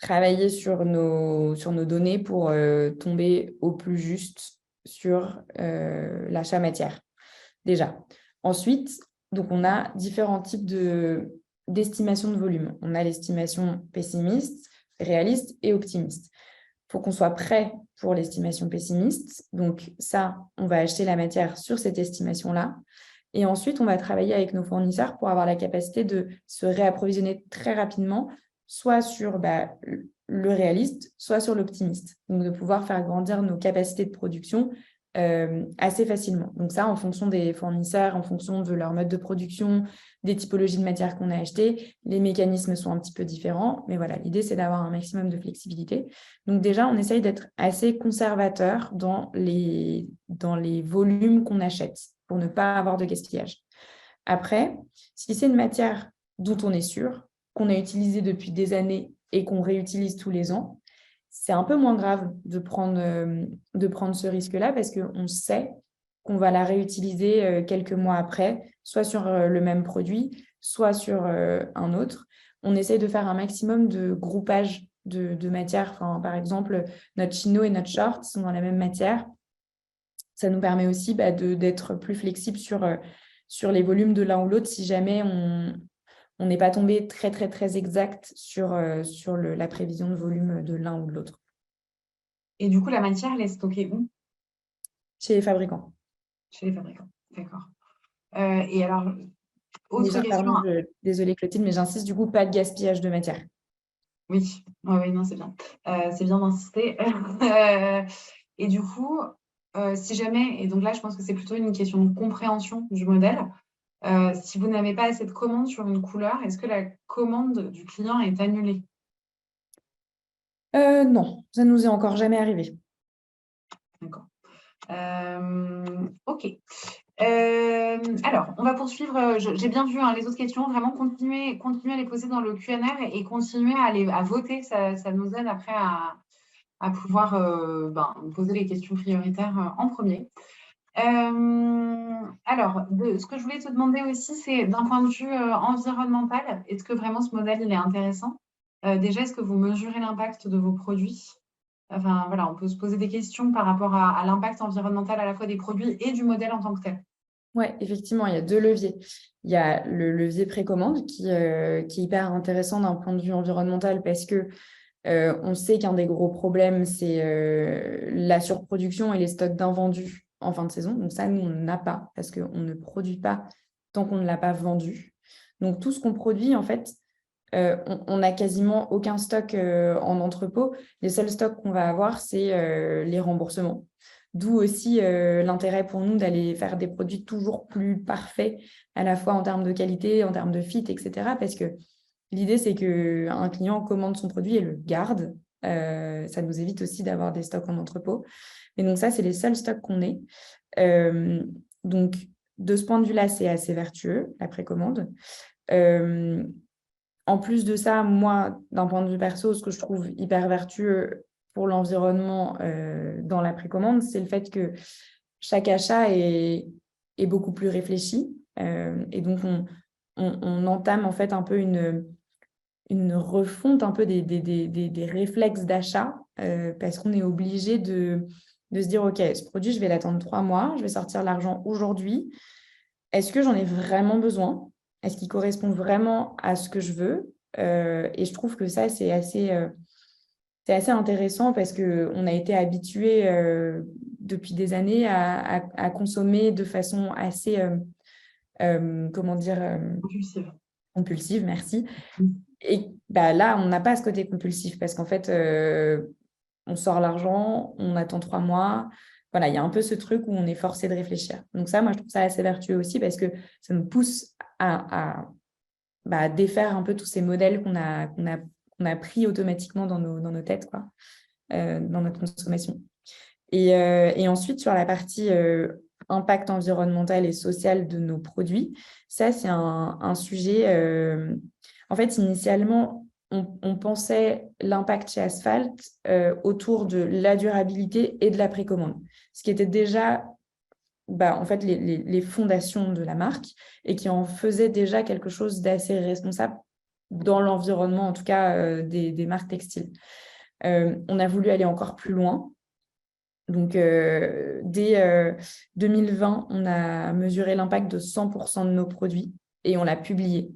travailler sur nos données pour tomber au plus juste sur l'achat matière, déjà. Ensuite, donc on a différents types d'estimation de volume. On a l'estimation pessimiste, réaliste et optimiste. Il faut qu'on soit prêt pour l'estimation pessimiste. Donc ça, on va acheter la matière sur cette estimation-là. Et ensuite, on va travailler avec nos fournisseurs pour avoir la capacité de se réapprovisionner très rapidement, soit sur le réaliste, soit sur l'optimiste. Donc, de pouvoir faire grandir nos capacités de production assez facilement. Donc ça, en fonction des fournisseurs, en fonction de leur mode de production, des typologies de matières qu'on a achetées, les mécanismes sont un petit peu différents. Mais voilà, l'idée, c'est d'avoir un maximum de flexibilité. Donc déjà, on essaye d'être assez conservateur dans les volumes qu'on achète pour ne pas avoir de gaspillage. Après, si c'est une matière dont on est sûr, qu'on a utilisée depuis des années et qu'on réutilise tous les ans, c'est un peu moins grave de prendre ce risque-là, parce qu'on sait qu'on va la réutiliser quelques mois après, soit sur le même produit, soit sur un autre. On essaye de faire un maximum de groupage de matières. Enfin, par exemple, notre chino et notre short sont dans la même matière. Ça nous permet aussi d'être plus flexible sur les volumes de l'un ou l'autre, si jamais on n'est pas tombé très, très, très exact sur la prévision de volume de l'un ou de l'autre. Et du coup, la matière, elle est stockée où? Chez les fabricants. Chez les fabricants, d'accord. Et alors, autre question. Désolée Clotilde, mais j'insiste, du coup, pas de gaspillage de matière. Oui, non, c'est bien. C'est bien d'insister. Et du coup, si jamais, et donc là, je pense que c'est plutôt une question de compréhension du modèle. Si vous n'avez pas assez de commandes sur une couleur, est-ce que la commande du client est annulée? Non, ça ne nous est encore jamais arrivé. D'accord. Ok. Alors, on va poursuivre. J'ai bien vu les autres questions. Vraiment, continuer à les poser dans le Q&A et continuer à voter. Ça nous aide après à pouvoir poser les questions prioritaires en premier. Alors, ce que je voulais te demander aussi, c'est d'un point de vue environnemental, est-ce que vraiment ce modèle il est intéressant? Déjà, est-ce que vous mesurez l'impact de vos produits? Enfin, voilà, on peut se poser des questions par rapport à l'impact environnemental à la fois des produits et du modèle en tant que tel. Oui, effectivement, il y a 2 leviers. Il y a le levier précommande qui est hyper intéressant d'un point de vue environnemental, parce que on sait qu'un des gros problèmes, c'est la surproduction et les stocks d'invendus en fin de saison. Donc ça, nous, on n'a pas, parce qu'on ne produit pas tant qu'on ne l'a pas vendu. Donc, tout ce qu'on produit, en fait, on n'a quasiment aucun stock en entrepôt. Les seuls stocks qu'on va avoir, c'est les remboursements. D'où aussi l'intérêt pour nous d'aller faire des produits toujours plus parfaits, à la fois en termes de qualité, en termes de fit, etc. Parce que l'idée, c'est qu'un client commande son produit et le garde. Ça nous évite aussi d'avoir des stocks en entrepôt. Et donc ça, c'est les seuls stocks qu'on ait. Donc, de ce point de vue-là, c'est assez vertueux, la précommande. En plus de ça, moi, d'un point de vue perso, ce que je trouve hyper vertueux pour l'environnement dans la précommande, c'est le fait que chaque achat est beaucoup plus réfléchi. Et donc, on entame en fait un peu une refonte un peu des réflexes d'achat parce qu'on est obligé de se dire, OK, ce produit, je vais l'attendre 3 mois, je vais sortir l'argent aujourd'hui. Est-ce que j'en ai vraiment besoin? Est-ce qu'il correspond vraiment à ce que je veux? Et je trouve que ça, c'est assez intéressant parce qu'on a été habitué depuis des années à consommer de façon assez, comment dire, compulsive, merci. Et bah, là, on n'a pas ce côté compulsif parce qu'en fait, on sort l'argent, on attend 3 mois. Voilà, il y a un peu ce truc où on est forcé de réfléchir. Donc ça, moi, je trouve ça assez vertueux aussi parce que ça nous pousse à défaire un peu tous ces modèles qu'on a pris automatiquement dans nos têtes, quoi, dans notre consommation. Et ensuite, sur la partie impact environnemental et social de nos produits, ça, c'est un sujet... en fait, initialement, on pensait l'impact chez Asphalt autour de la durabilité et de la précommande, ce qui était déjà en fait, les fondations de la marque et qui en faisait déjà quelque chose d'assez responsable dans l'environnement, en tout cas des marques textiles. On a voulu aller encore plus loin. Donc, dès 2020, on a mesuré l'impact de 100% de nos produits et on l'a publié.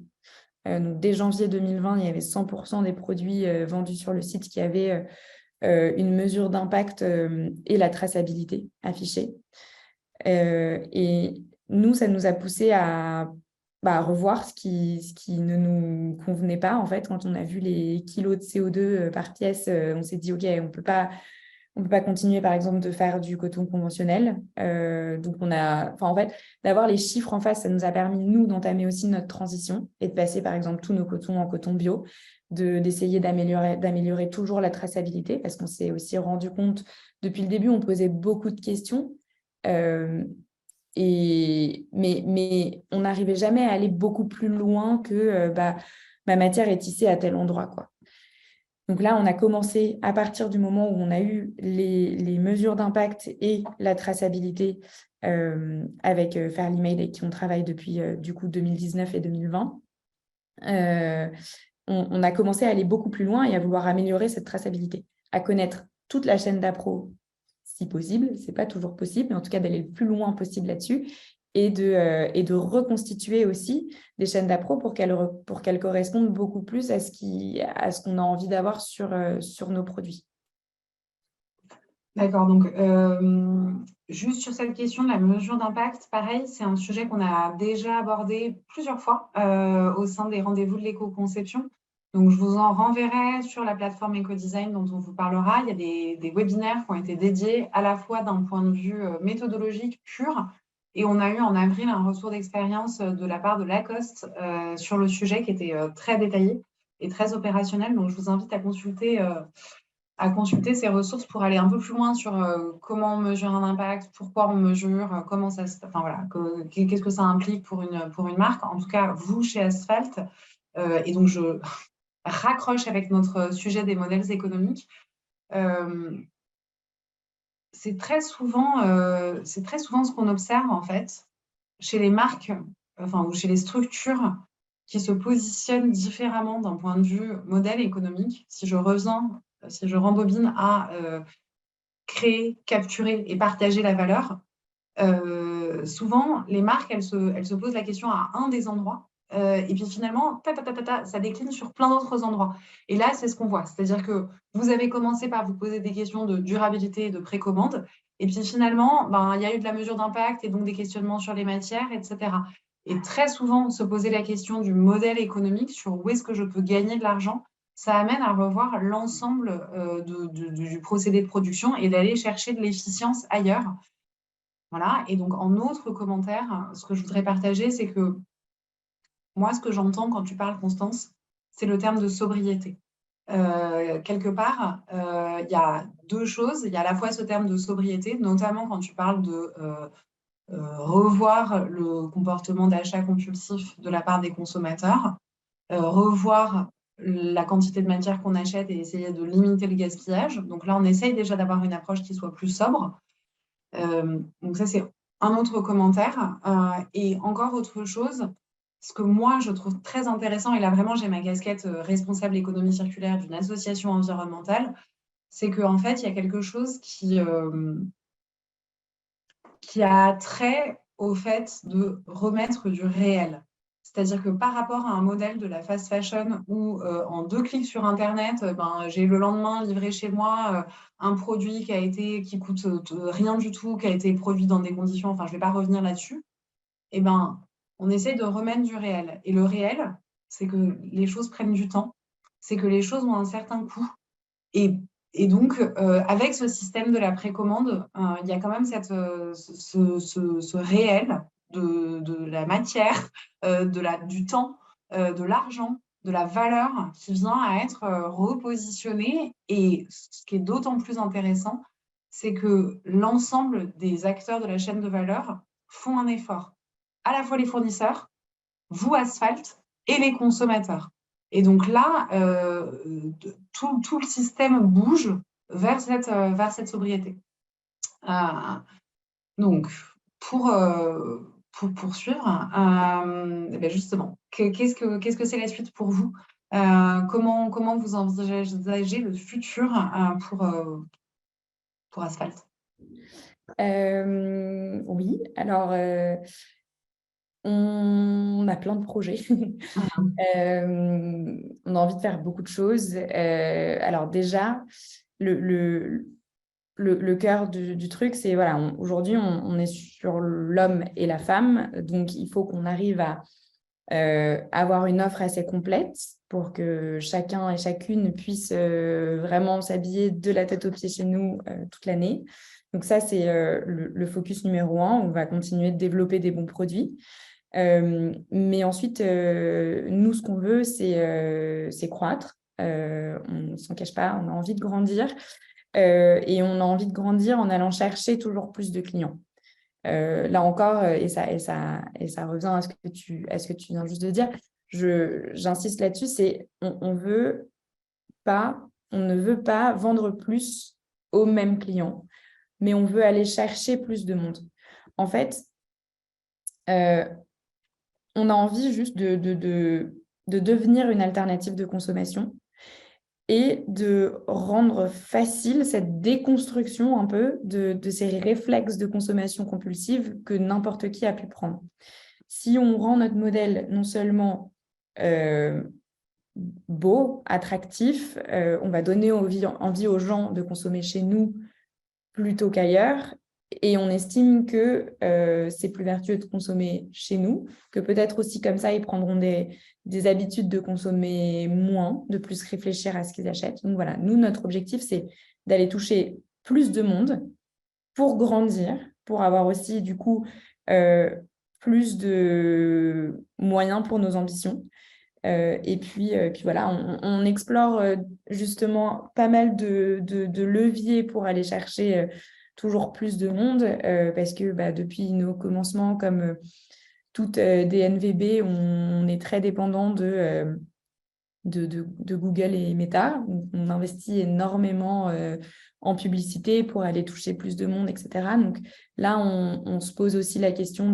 Donc, dès janvier 2020, il y avait 100% des produits vendus sur le site qui avaient une mesure d'impact et la traçabilité affichée. Et nous, ça nous a poussé à revoir ce qui ne nous convenait pas. En fait, quand on a vu les kilos de CO2 par pièce, on s'est dit, OK, on peut pas continuer, par exemple, de faire du coton conventionnel. Donc, en fait, d'avoir les chiffres en face, ça nous a permis, nous, d'entamer aussi notre transition et de passer, par exemple, tous nos cotons en coton bio, d'essayer d'améliorer toujours la traçabilité parce qu'on s'est aussi rendu compte, depuis le début, on posait beaucoup de questions. Mais on n'arrivait jamais à aller beaucoup plus loin que ma matière est tissée à tel endroit, quoi. Donc là, on a commencé à partir du moment où on a eu les mesures d'impact et la traçabilité avec Fairly Made et qui on travaille depuis du coup 2019 et 2020. On a commencé à aller beaucoup plus loin et à vouloir améliorer cette traçabilité, à connaître toute la chaîne d'appro si possible, ce n'est pas toujours possible, mais en tout cas d'aller le plus loin possible là-dessus et de reconstituer aussi des chaînes d'appro pour qu'elles correspondent beaucoup plus à ce qu'on a envie d'avoir sur nos produits. D'accord, donc juste sur cette question de la mesure d'impact, pareil, c'est un sujet qu'on a déjà abordé plusieurs fois au sein des rendez-vous de l'éco-conception. Donc, je vous en renverrai sur la plateforme Ecodesign dont on vous parlera. Il y a des webinaires qui ont été dédiés à la fois d'un point de vue méthodologique pur, et on a eu en avril un retour d'expérience de la part de Lacoste sur le sujet qui était très détaillé et très opérationnel. Donc, je vous invite à consulter ces ressources pour aller un peu plus loin sur comment on mesure un impact, pourquoi on mesure, comment ça enfin voilà, qu'est-ce que ça implique pour une marque. En tout cas, vous, chez Asphalt, et donc je raccroche avec notre sujet des modèles économiques. C'est très souvent ce qu'on observe en fait chez les marques, ou chez les structures qui se positionnent différemment d'un point de vue modèle économique. Si je rembobine à créer, capturer et partager la valeur, souvent les marques elles se posent la question à un des endroits. Et puis finalement, ça décline sur plein d'autres endroits. Et là, c'est ce qu'on voit. C'est-à-dire que vous avez commencé par vous poser des questions de durabilité et de précommande. Et puis finalement, il y a eu de la mesure d'impact et donc des questionnements sur les matières, etc. Et très souvent, se poser la question du modèle économique sur où est-ce que je peux gagner de l'argent, ça amène à revoir l'ensemble du procédé de production et d'aller chercher de l'efficience ailleurs. Voilà. Et donc, en autre commentaire, ce que je voudrais partager, c'est que moi, ce que j'entends quand tu parles, Constance, c'est le terme de sobriété. Quelque part, il y a deux choses. Il y a à la fois ce terme de sobriété, notamment quand tu parles de revoir le comportement d'achat compulsif de la part des consommateurs, revoir la quantité de matière qu'on achète et essayer de limiter le gaspillage. Donc là, on essaye déjà d'avoir une approche qui soit plus sobre. Donc ça, c'est un autre commentaire. Et encore autre chose, ce que moi, je trouve très intéressant, et là vraiment, j'ai ma casquette responsable économie circulaire d'une association environnementale, c'est qu'en fait, il y a quelque chose qui a trait au fait de remettre du réel. C'est-à-dire que par rapport à un modèle de la fast fashion où en 2 clics sur Internet, j'ai le lendemain livré chez moi un produit qui coûte rien du tout, qui a été produit dans des conditions, enfin je ne vais pas revenir là-dessus, on essaye de remettre du réel. Et le réel, c'est que les choses prennent du temps, c'est que les choses ont un certain coût. Et donc, avec ce système de la précommande, il y a quand même ce réel de la matière, du temps, de l'argent, de la valeur qui vient à être repositionné. Et ce qui est d'autant plus intéressant, c'est que l'ensemble des acteurs de la chaîne de valeur font un effort. À la fois les fournisseurs, vous, Asphalt, et les consommateurs. Et donc là, tout le système bouge vers cette sobriété. Donc, pour poursuivre, justement, qu'est-ce que c'est la suite pour vous? Comment vous envisagez le futur pour Asphalt? Oui, alors on a plein de projets. On a envie de faire beaucoup de choses. Alors déjà, le cœur du truc, c'est voilà, aujourd'hui, on est sur l'homme et la femme, donc il faut qu'on arrive à avoir une offre assez complète pour que chacun et chacune puisse vraiment s'habiller de la tête aux pieds chez nous toute l'année. Donc ça, c'est le focus numéro 1. On va continuer de développer des bons produits. Mais ensuite, nous, ce qu'on veut, c'est croître. On ne s'en cache pas, on a envie de grandir. Et on a envie de grandir en allant chercher toujours plus de clients. Là encore, et ça revient à ce que tu viens juste de dire, j'insiste là-dessus, c'est on ne veut pas vendre plus aux mêmes clients, mais on veut aller chercher plus de monde. En fait, on a envie juste de devenir une alternative de consommation et de rendre facile cette déconstruction un peu de ces réflexes de consommation compulsive que n'importe qui a pu prendre. Si on rend notre modèle non seulement beau, attractif, on va donner envie aux gens de consommer chez nous plutôt qu'ailleurs, et on estime que c'est plus vertueux de consommer chez nous, que peut-être aussi comme ça, ils prendront des habitudes de consommer moins, de plus réfléchir à ce qu'ils achètent. Donc voilà, nous, notre objectif, c'est d'aller toucher plus de monde pour grandir, pour avoir aussi du coup plus de moyens pour nos ambitions. Et puis voilà, on explore justement pas mal de leviers pour aller chercher toujours plus de monde, parce que depuis nos commencements, comme toutes des NVB, on est très dépendant de Google et Meta. On investit énormément en publicité pour aller toucher plus de monde, etc. Donc là, on se pose aussi la question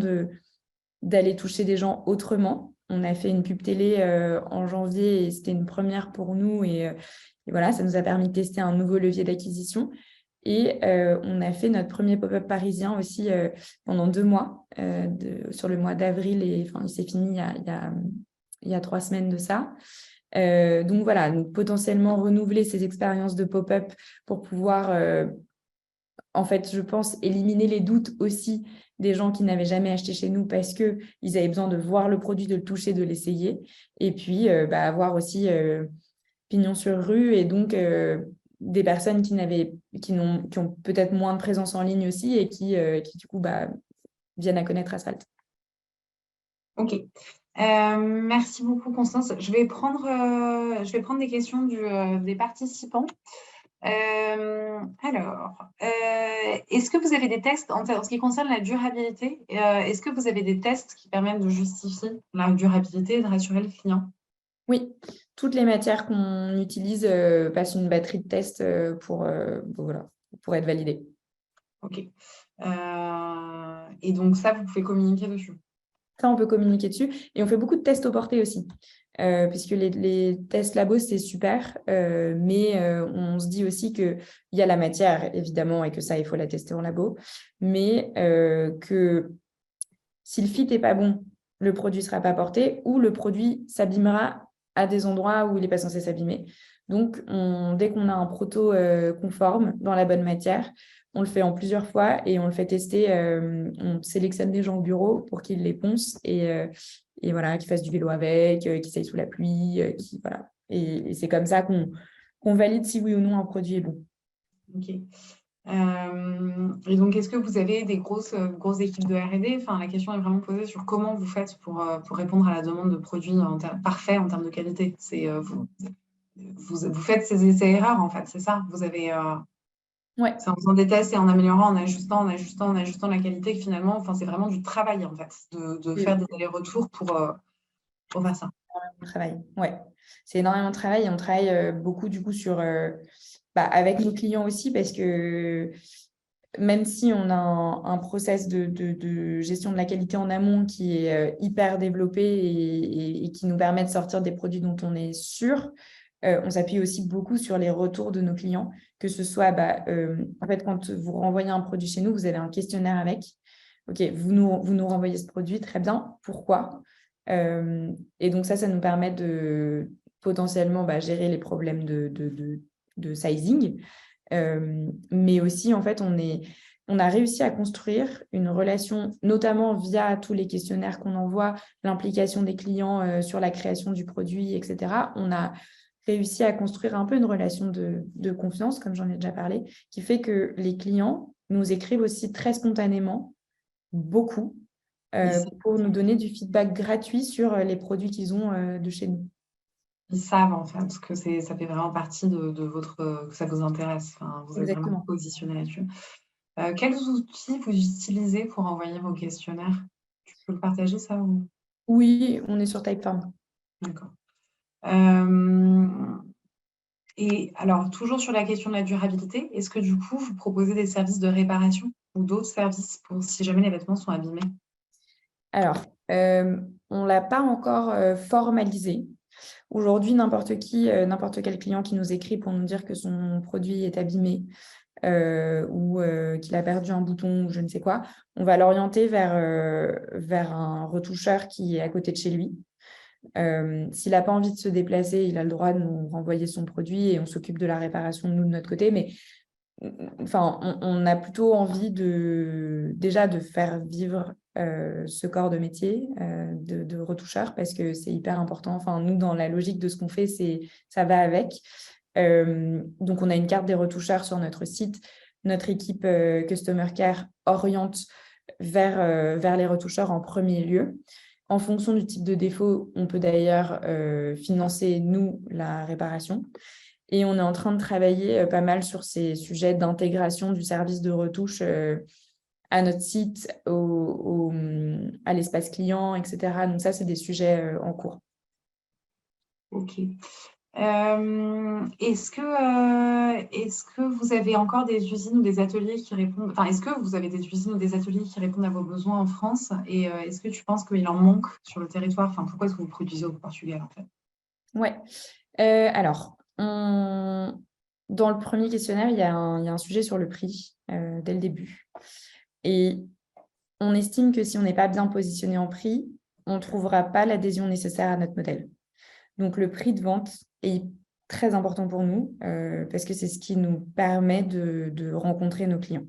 d'aller toucher des gens autrement. On a fait une pub télé en janvier et c'était une première pour nous. Et voilà, ça nous a permis de tester un nouveau levier d'acquisition. Et on a fait notre premier pop-up parisien aussi pendant 2 mois, sur le mois d'avril. Et il s'est fini il y a 3 semaines de ça. Donc voilà, donc potentiellement renouveler ces expériences de pop-up pour pouvoir, en fait, je pense, éliminer les doutes aussi des gens qui n'avaient jamais acheté chez nous parce qu'ils avaient besoin de voir le produit, de le toucher, de l'essayer. Et puis, avoir aussi pignon sur rue et donc des personnes qui ont peut-être moins de présence en ligne aussi et qui du coup, viennent à connaître Asphalt. Ok. Merci beaucoup, Constance. Je vais prendre des questions des participants. Est-ce que vous avez des tests en ce qui concerne la durabilité? Est-ce que vous avez des tests qui permettent de justifier la durabilité et de rassurer le client? Oui, toutes les matières qu'on utilise passent une batterie de tests pour être validées. Ok. Et donc ça, vous pouvez communiquer dessus. Ça, on peut communiquer dessus. Et on fait beaucoup de tests au porté aussi. Puisque les tests labos, c'est super. Mais on se dit aussi qu'il y a la matière, évidemment, et que ça, il faut la tester en labo. Mais que si le fit n'est pas bon, le produit ne sera pas porté ou le produit s'abîmera à des endroits où il n'est pas censé s'abîmer. Donc, dès qu'on a un proto conforme dans la bonne matière, on le fait en plusieurs fois et on le fait tester. On sélectionne des gens au bureau pour qu'ils les poncent et voilà, qu'ils fassent du vélo avec, qu'ils aillent sous la pluie. Voilà. Et c'est comme ça qu'on valide si oui ou non un produit est bon. Ok. Et donc, est-ce que vous avez des grosses équipes de R&D? Enfin, la question est vraiment posée sur comment vous faites pour répondre à la demande de produits parfaits en termes de qualité. Vous faites ces essais-erreurs, en fait, c'est ça? Ouais. C'est en faisant des tests et en améliorant, en ajustant la qualité que finalement, enfin, c'est vraiment du travail, en fait, de faire des allers-retours pour faire ça. Travail. Ouais, c'est énormément de travail et on travaille beaucoup du coup avec nos clients aussi parce que même si on a un process de gestion de la qualité en amont qui est hyper développé et qui nous permet de sortir des produits dont on est sûr, on s'appuie aussi beaucoup sur les retours de nos clients, que ce soit, en fait, quand vous renvoyez un produit chez nous, vous avez un questionnaire avec. OK, vous nous renvoyez ce produit, très bien. Pourquoi? Et donc ça nous permet de potentiellement gérer les problèmes de sizing. Mais aussi, en fait, on a réussi à construire une relation, notamment via tous les questionnaires qu'on envoie, l'implication des clients sur la création du produit, etc. On a réussi à construire un peu une relation de confiance, comme j'en ai déjà parlé, qui fait que les clients nous écrivent aussi très spontanément, beaucoup, pour nous donner du feedback gratuit sur les produits qu'ils ont de chez nous. Ils savent, en fait, parce que ça fait vraiment partie de votre... que ça vous intéresse. Enfin, vous êtes vraiment Exactement. positionné là-dessus. Quels outils vous utilisez pour envoyer vos questionnaires? Tu peux le partager, ça ou... Oui, on est sur Typeform. D'accord. Et alors, toujours sur la question de la durabilité, est-ce que du coup, vous proposez des services de réparation ou d'autres services pour si jamais les vêtements sont abîmés? Alors, on ne l'a pas encore formalisé. Aujourd'hui, n'importe quel client qui nous écrit pour nous dire que son produit est abîmé ou qu'il a perdu un bouton ou je ne sais quoi, on va l'orienter vers un retoucheur qui est à côté de chez lui. S'il n'a pas envie de se déplacer, il a le droit de nous renvoyer son produit et on s'occupe de la réparation nous de notre côté. Mais enfin, on a plutôt envie déjà de faire vivre ce corps de métier de retoucheur parce que c'est hyper important. Enfin, nous, dans la logique de ce qu'on fait, ça va avec. Donc, on a une carte des retoucheurs sur notre site. Notre équipe Customer Care oriente vers les retoucheurs en premier lieu. En fonction du type de défaut, on peut d'ailleurs financer, nous, la réparation. Et on est en train de travailler pas mal sur ces sujets d'intégration du service de retouche à notre site, à l'espace client, etc. Donc ça, c'est des sujets en cours. Ok. Est-ce que vous avez encore des usines ou des ateliers qui répondent... Enfin, est-ce que vous avez des usines ou des ateliers qui répondent à vos besoins en France? Et est-ce que tu penses qu'il en manque sur le territoire? Enfin, pourquoi est-ce que vous produisez au Portugal, en fait? Ouais. Alors, dans le premier questionnaire, il y a un sujet sur le prix dès le début. Et on estime que si on n'est pas bien positionné en prix, on ne trouvera pas l'adhésion nécessaire à notre modèle. Donc, le prix de vente est très important pour nous parce que c'est ce qui nous permet de rencontrer nos clients.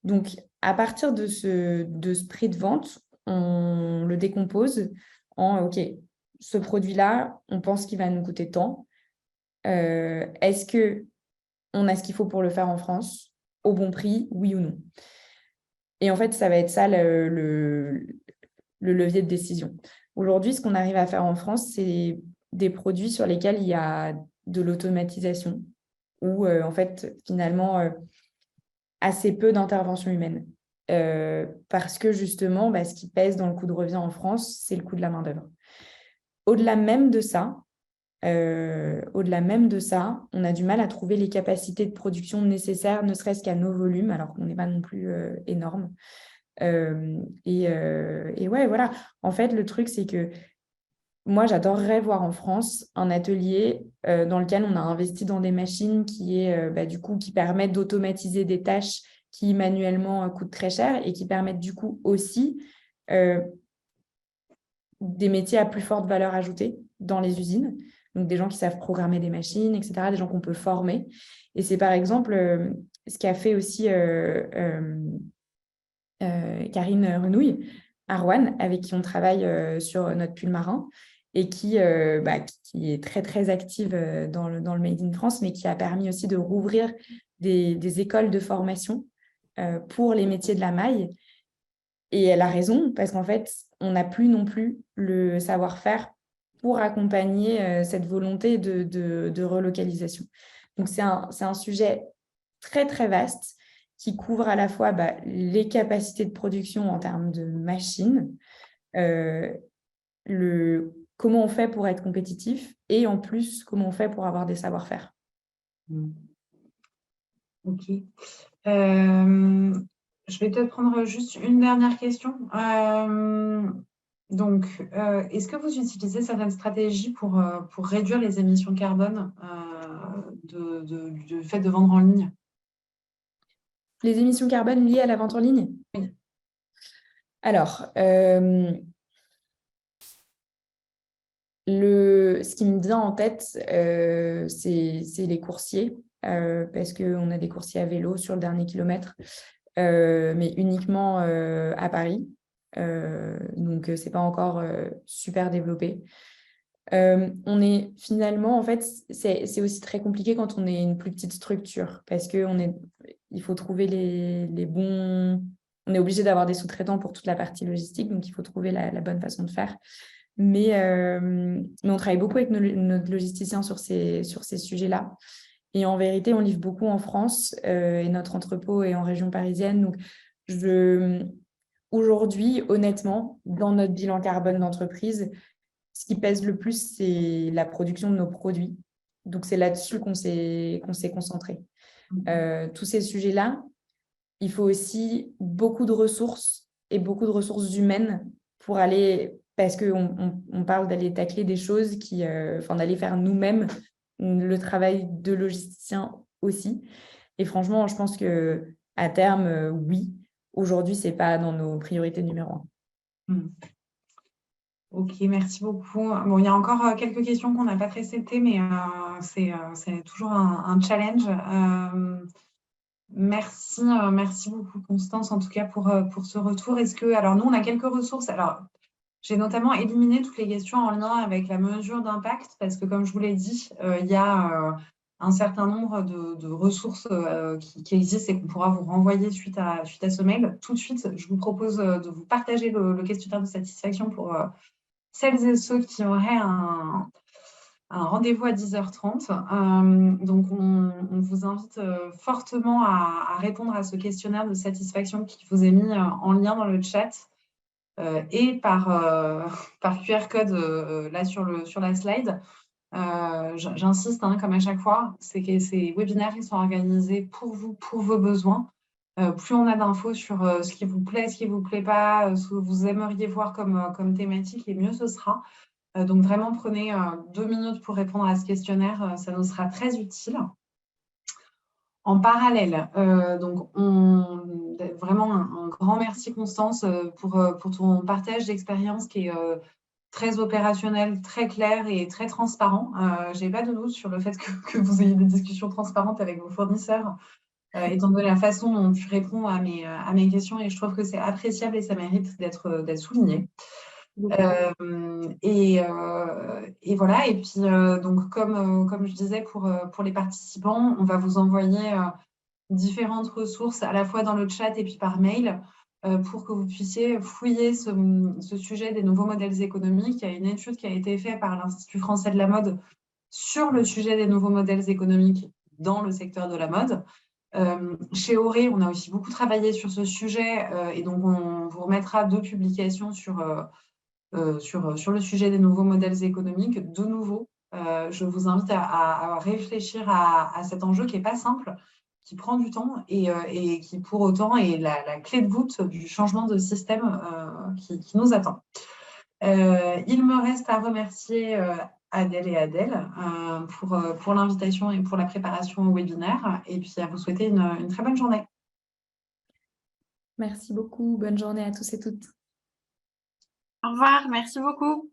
Donc, à partir de ce prix de vente, on le décompose en OK, ce produit-là, on pense qu'il va nous coûter tant. Est-ce qu'on a ce qu'il faut pour le faire en France, au bon prix, oui ou non? Et en fait, ça va être ça le levier de décision. Aujourd'hui, ce qu'on arrive à faire en France, c'est des produits sur lesquels il y a de l'automatisation ou en fait, finalement, assez peu d'intervention humaine. Parce que justement, ce qui pèse dans le coût de revient en France, c'est le coût de la main-d'œuvre. Au-delà même de ça, on a du mal à trouver les capacités de production nécessaires, ne serait-ce qu'à nos volumes, alors qu'on n'est pas non plus énorme. Et ouais, voilà. En fait, le truc, c'est que moi, j'adorerais voir en France un atelier dans lequel on a investi dans des machines qui permettent d'automatiser des tâches qui manuellement coûtent très cher et qui permettent du coup aussi des métiers à plus forte valeur ajoutée dans les usines. Donc, des gens qui savent programmer des machines, etc., des gens qu'on peut former. Et c'est par exemple ce qu'a fait aussi Karine Renouille à Rouen, avec qui on travaille sur notre pull marin et qui est très, très active dans le Made in France, mais qui a permis aussi de rouvrir des écoles de formation pour les métiers de la maille. Et elle a raison, parce qu'en fait, on n'a plus non plus le savoir-faire pour accompagner cette volonté de relocalisation. Donc, c'est un sujet très, très vaste qui couvre à la fois les capacités de production en termes de machines, comment on fait pour être compétitif et en plus, comment on fait pour avoir des savoir-faire. Ok. Je vais peut-être prendre juste une dernière question. Donc, est-ce que vous utilisez certaines stratégies pour réduire les émissions carbone du fait de vendre en ligne? Les émissions carbone liées à la vente en ligne? Oui. Alors, ce qui me vient en tête, c'est les coursiers, parce qu'on a des coursiers à vélo sur le dernier kilomètre, mais uniquement à Paris. Donc, ce n'est pas encore super développé. On est finalement, en fait, c'est aussi très compliqué quand on est une plus petite structure, parce qu'il faut trouver les bons... On est obligé d'avoir des sous-traitants pour toute la partie logistique, donc il faut trouver la bonne façon de faire. Mais on travaille beaucoup avec notre logisticien sur ces sujets-là. Et en vérité, on livre beaucoup en France et notre entrepôt est en région parisienne. Donc, aujourd'hui, honnêtement, dans notre bilan carbone d'entreprise, ce qui pèse le plus, c'est la production de nos produits. Donc, c'est là-dessus qu'on s'est concentré. Tous ces sujets-là, il faut aussi beaucoup de ressources et beaucoup de ressources humaines pour aller, parce qu'on parle d'aller tacler des choses d'aller faire nous-mêmes le travail de logisticien aussi. Et franchement, je pense qu'à terme, oui. Aujourd'hui, ce n'est pas dans nos priorités numéro 1. Ok, merci beaucoup. Bon, il y a encore quelques questions qu'on n'a pas traitées, mais c'est toujours un challenge. Merci beaucoup, Constance, en tout cas pour ce retour. Alors, nous, on a quelques ressources. Alors, j'ai notamment éliminé toutes les questions en lien avec la mesure d'impact parce que, comme je vous l'ai dit, il y a un certain nombre de ressources qui existent et qu'on pourra vous renvoyer suite à ce mail. Tout de suite, je vous propose de vous partager le questionnaire de satisfaction pour celles et ceux qui auraient un rendez-vous à 10h30. Donc, on vous invite fortement à répondre à ce questionnaire de satisfaction qui vous est mis en lien dans le chat et par QR code là sur la slide. J'insiste, comme à chaque fois, c'est que ces webinaires ils sont organisés pour vous, pour vos besoins. Plus on a d'infos sur ce qui vous plaît, ce qui ne vous plaît pas, ce que vous aimeriez voir comme thématique, et mieux ce sera. Donc, vraiment, prenez 2 minutes pour répondre à ce questionnaire. Ça nous sera très utile. En parallèle, donc vraiment un grand merci, Constance, pour ton partage d'expérience qui est très opérationnel, très clair et très transparent. Je n'ai pas de doute sur le fait que vous ayez des discussions transparentes avec vos fournisseurs étant donné la façon dont tu réponds à mes questions, et je trouve que c'est appréciable et ça mérite d'être souligné. Et voilà, et puis donc comme je disais pour les participants, on va vous envoyer différentes ressources à la fois dans le chat et puis par mail pour que vous puissiez fouiller ce sujet des nouveaux modèles économiques. Il y a une étude qui a été faite par l'Institut français de la mode sur le sujet des nouveaux modèles économiques dans le secteur de la mode. Chez Auré, on a aussi beaucoup travaillé sur ce sujet et donc on vous remettra 2 publications sur le sujet des nouveaux modèles économiques. De nouveau, je vous invite à réfléchir à cet enjeu qui n'est pas simple, qui prend du temps et qui pour autant est la clé de voûte du changement de système qui nous attend. Il me reste à remercier Adèle et Adèle pour l'invitation et pour la préparation au webinaire, et puis à vous souhaiter une très bonne journée. Merci beaucoup. Bonne journée à tous et toutes. Au revoir, merci beaucoup.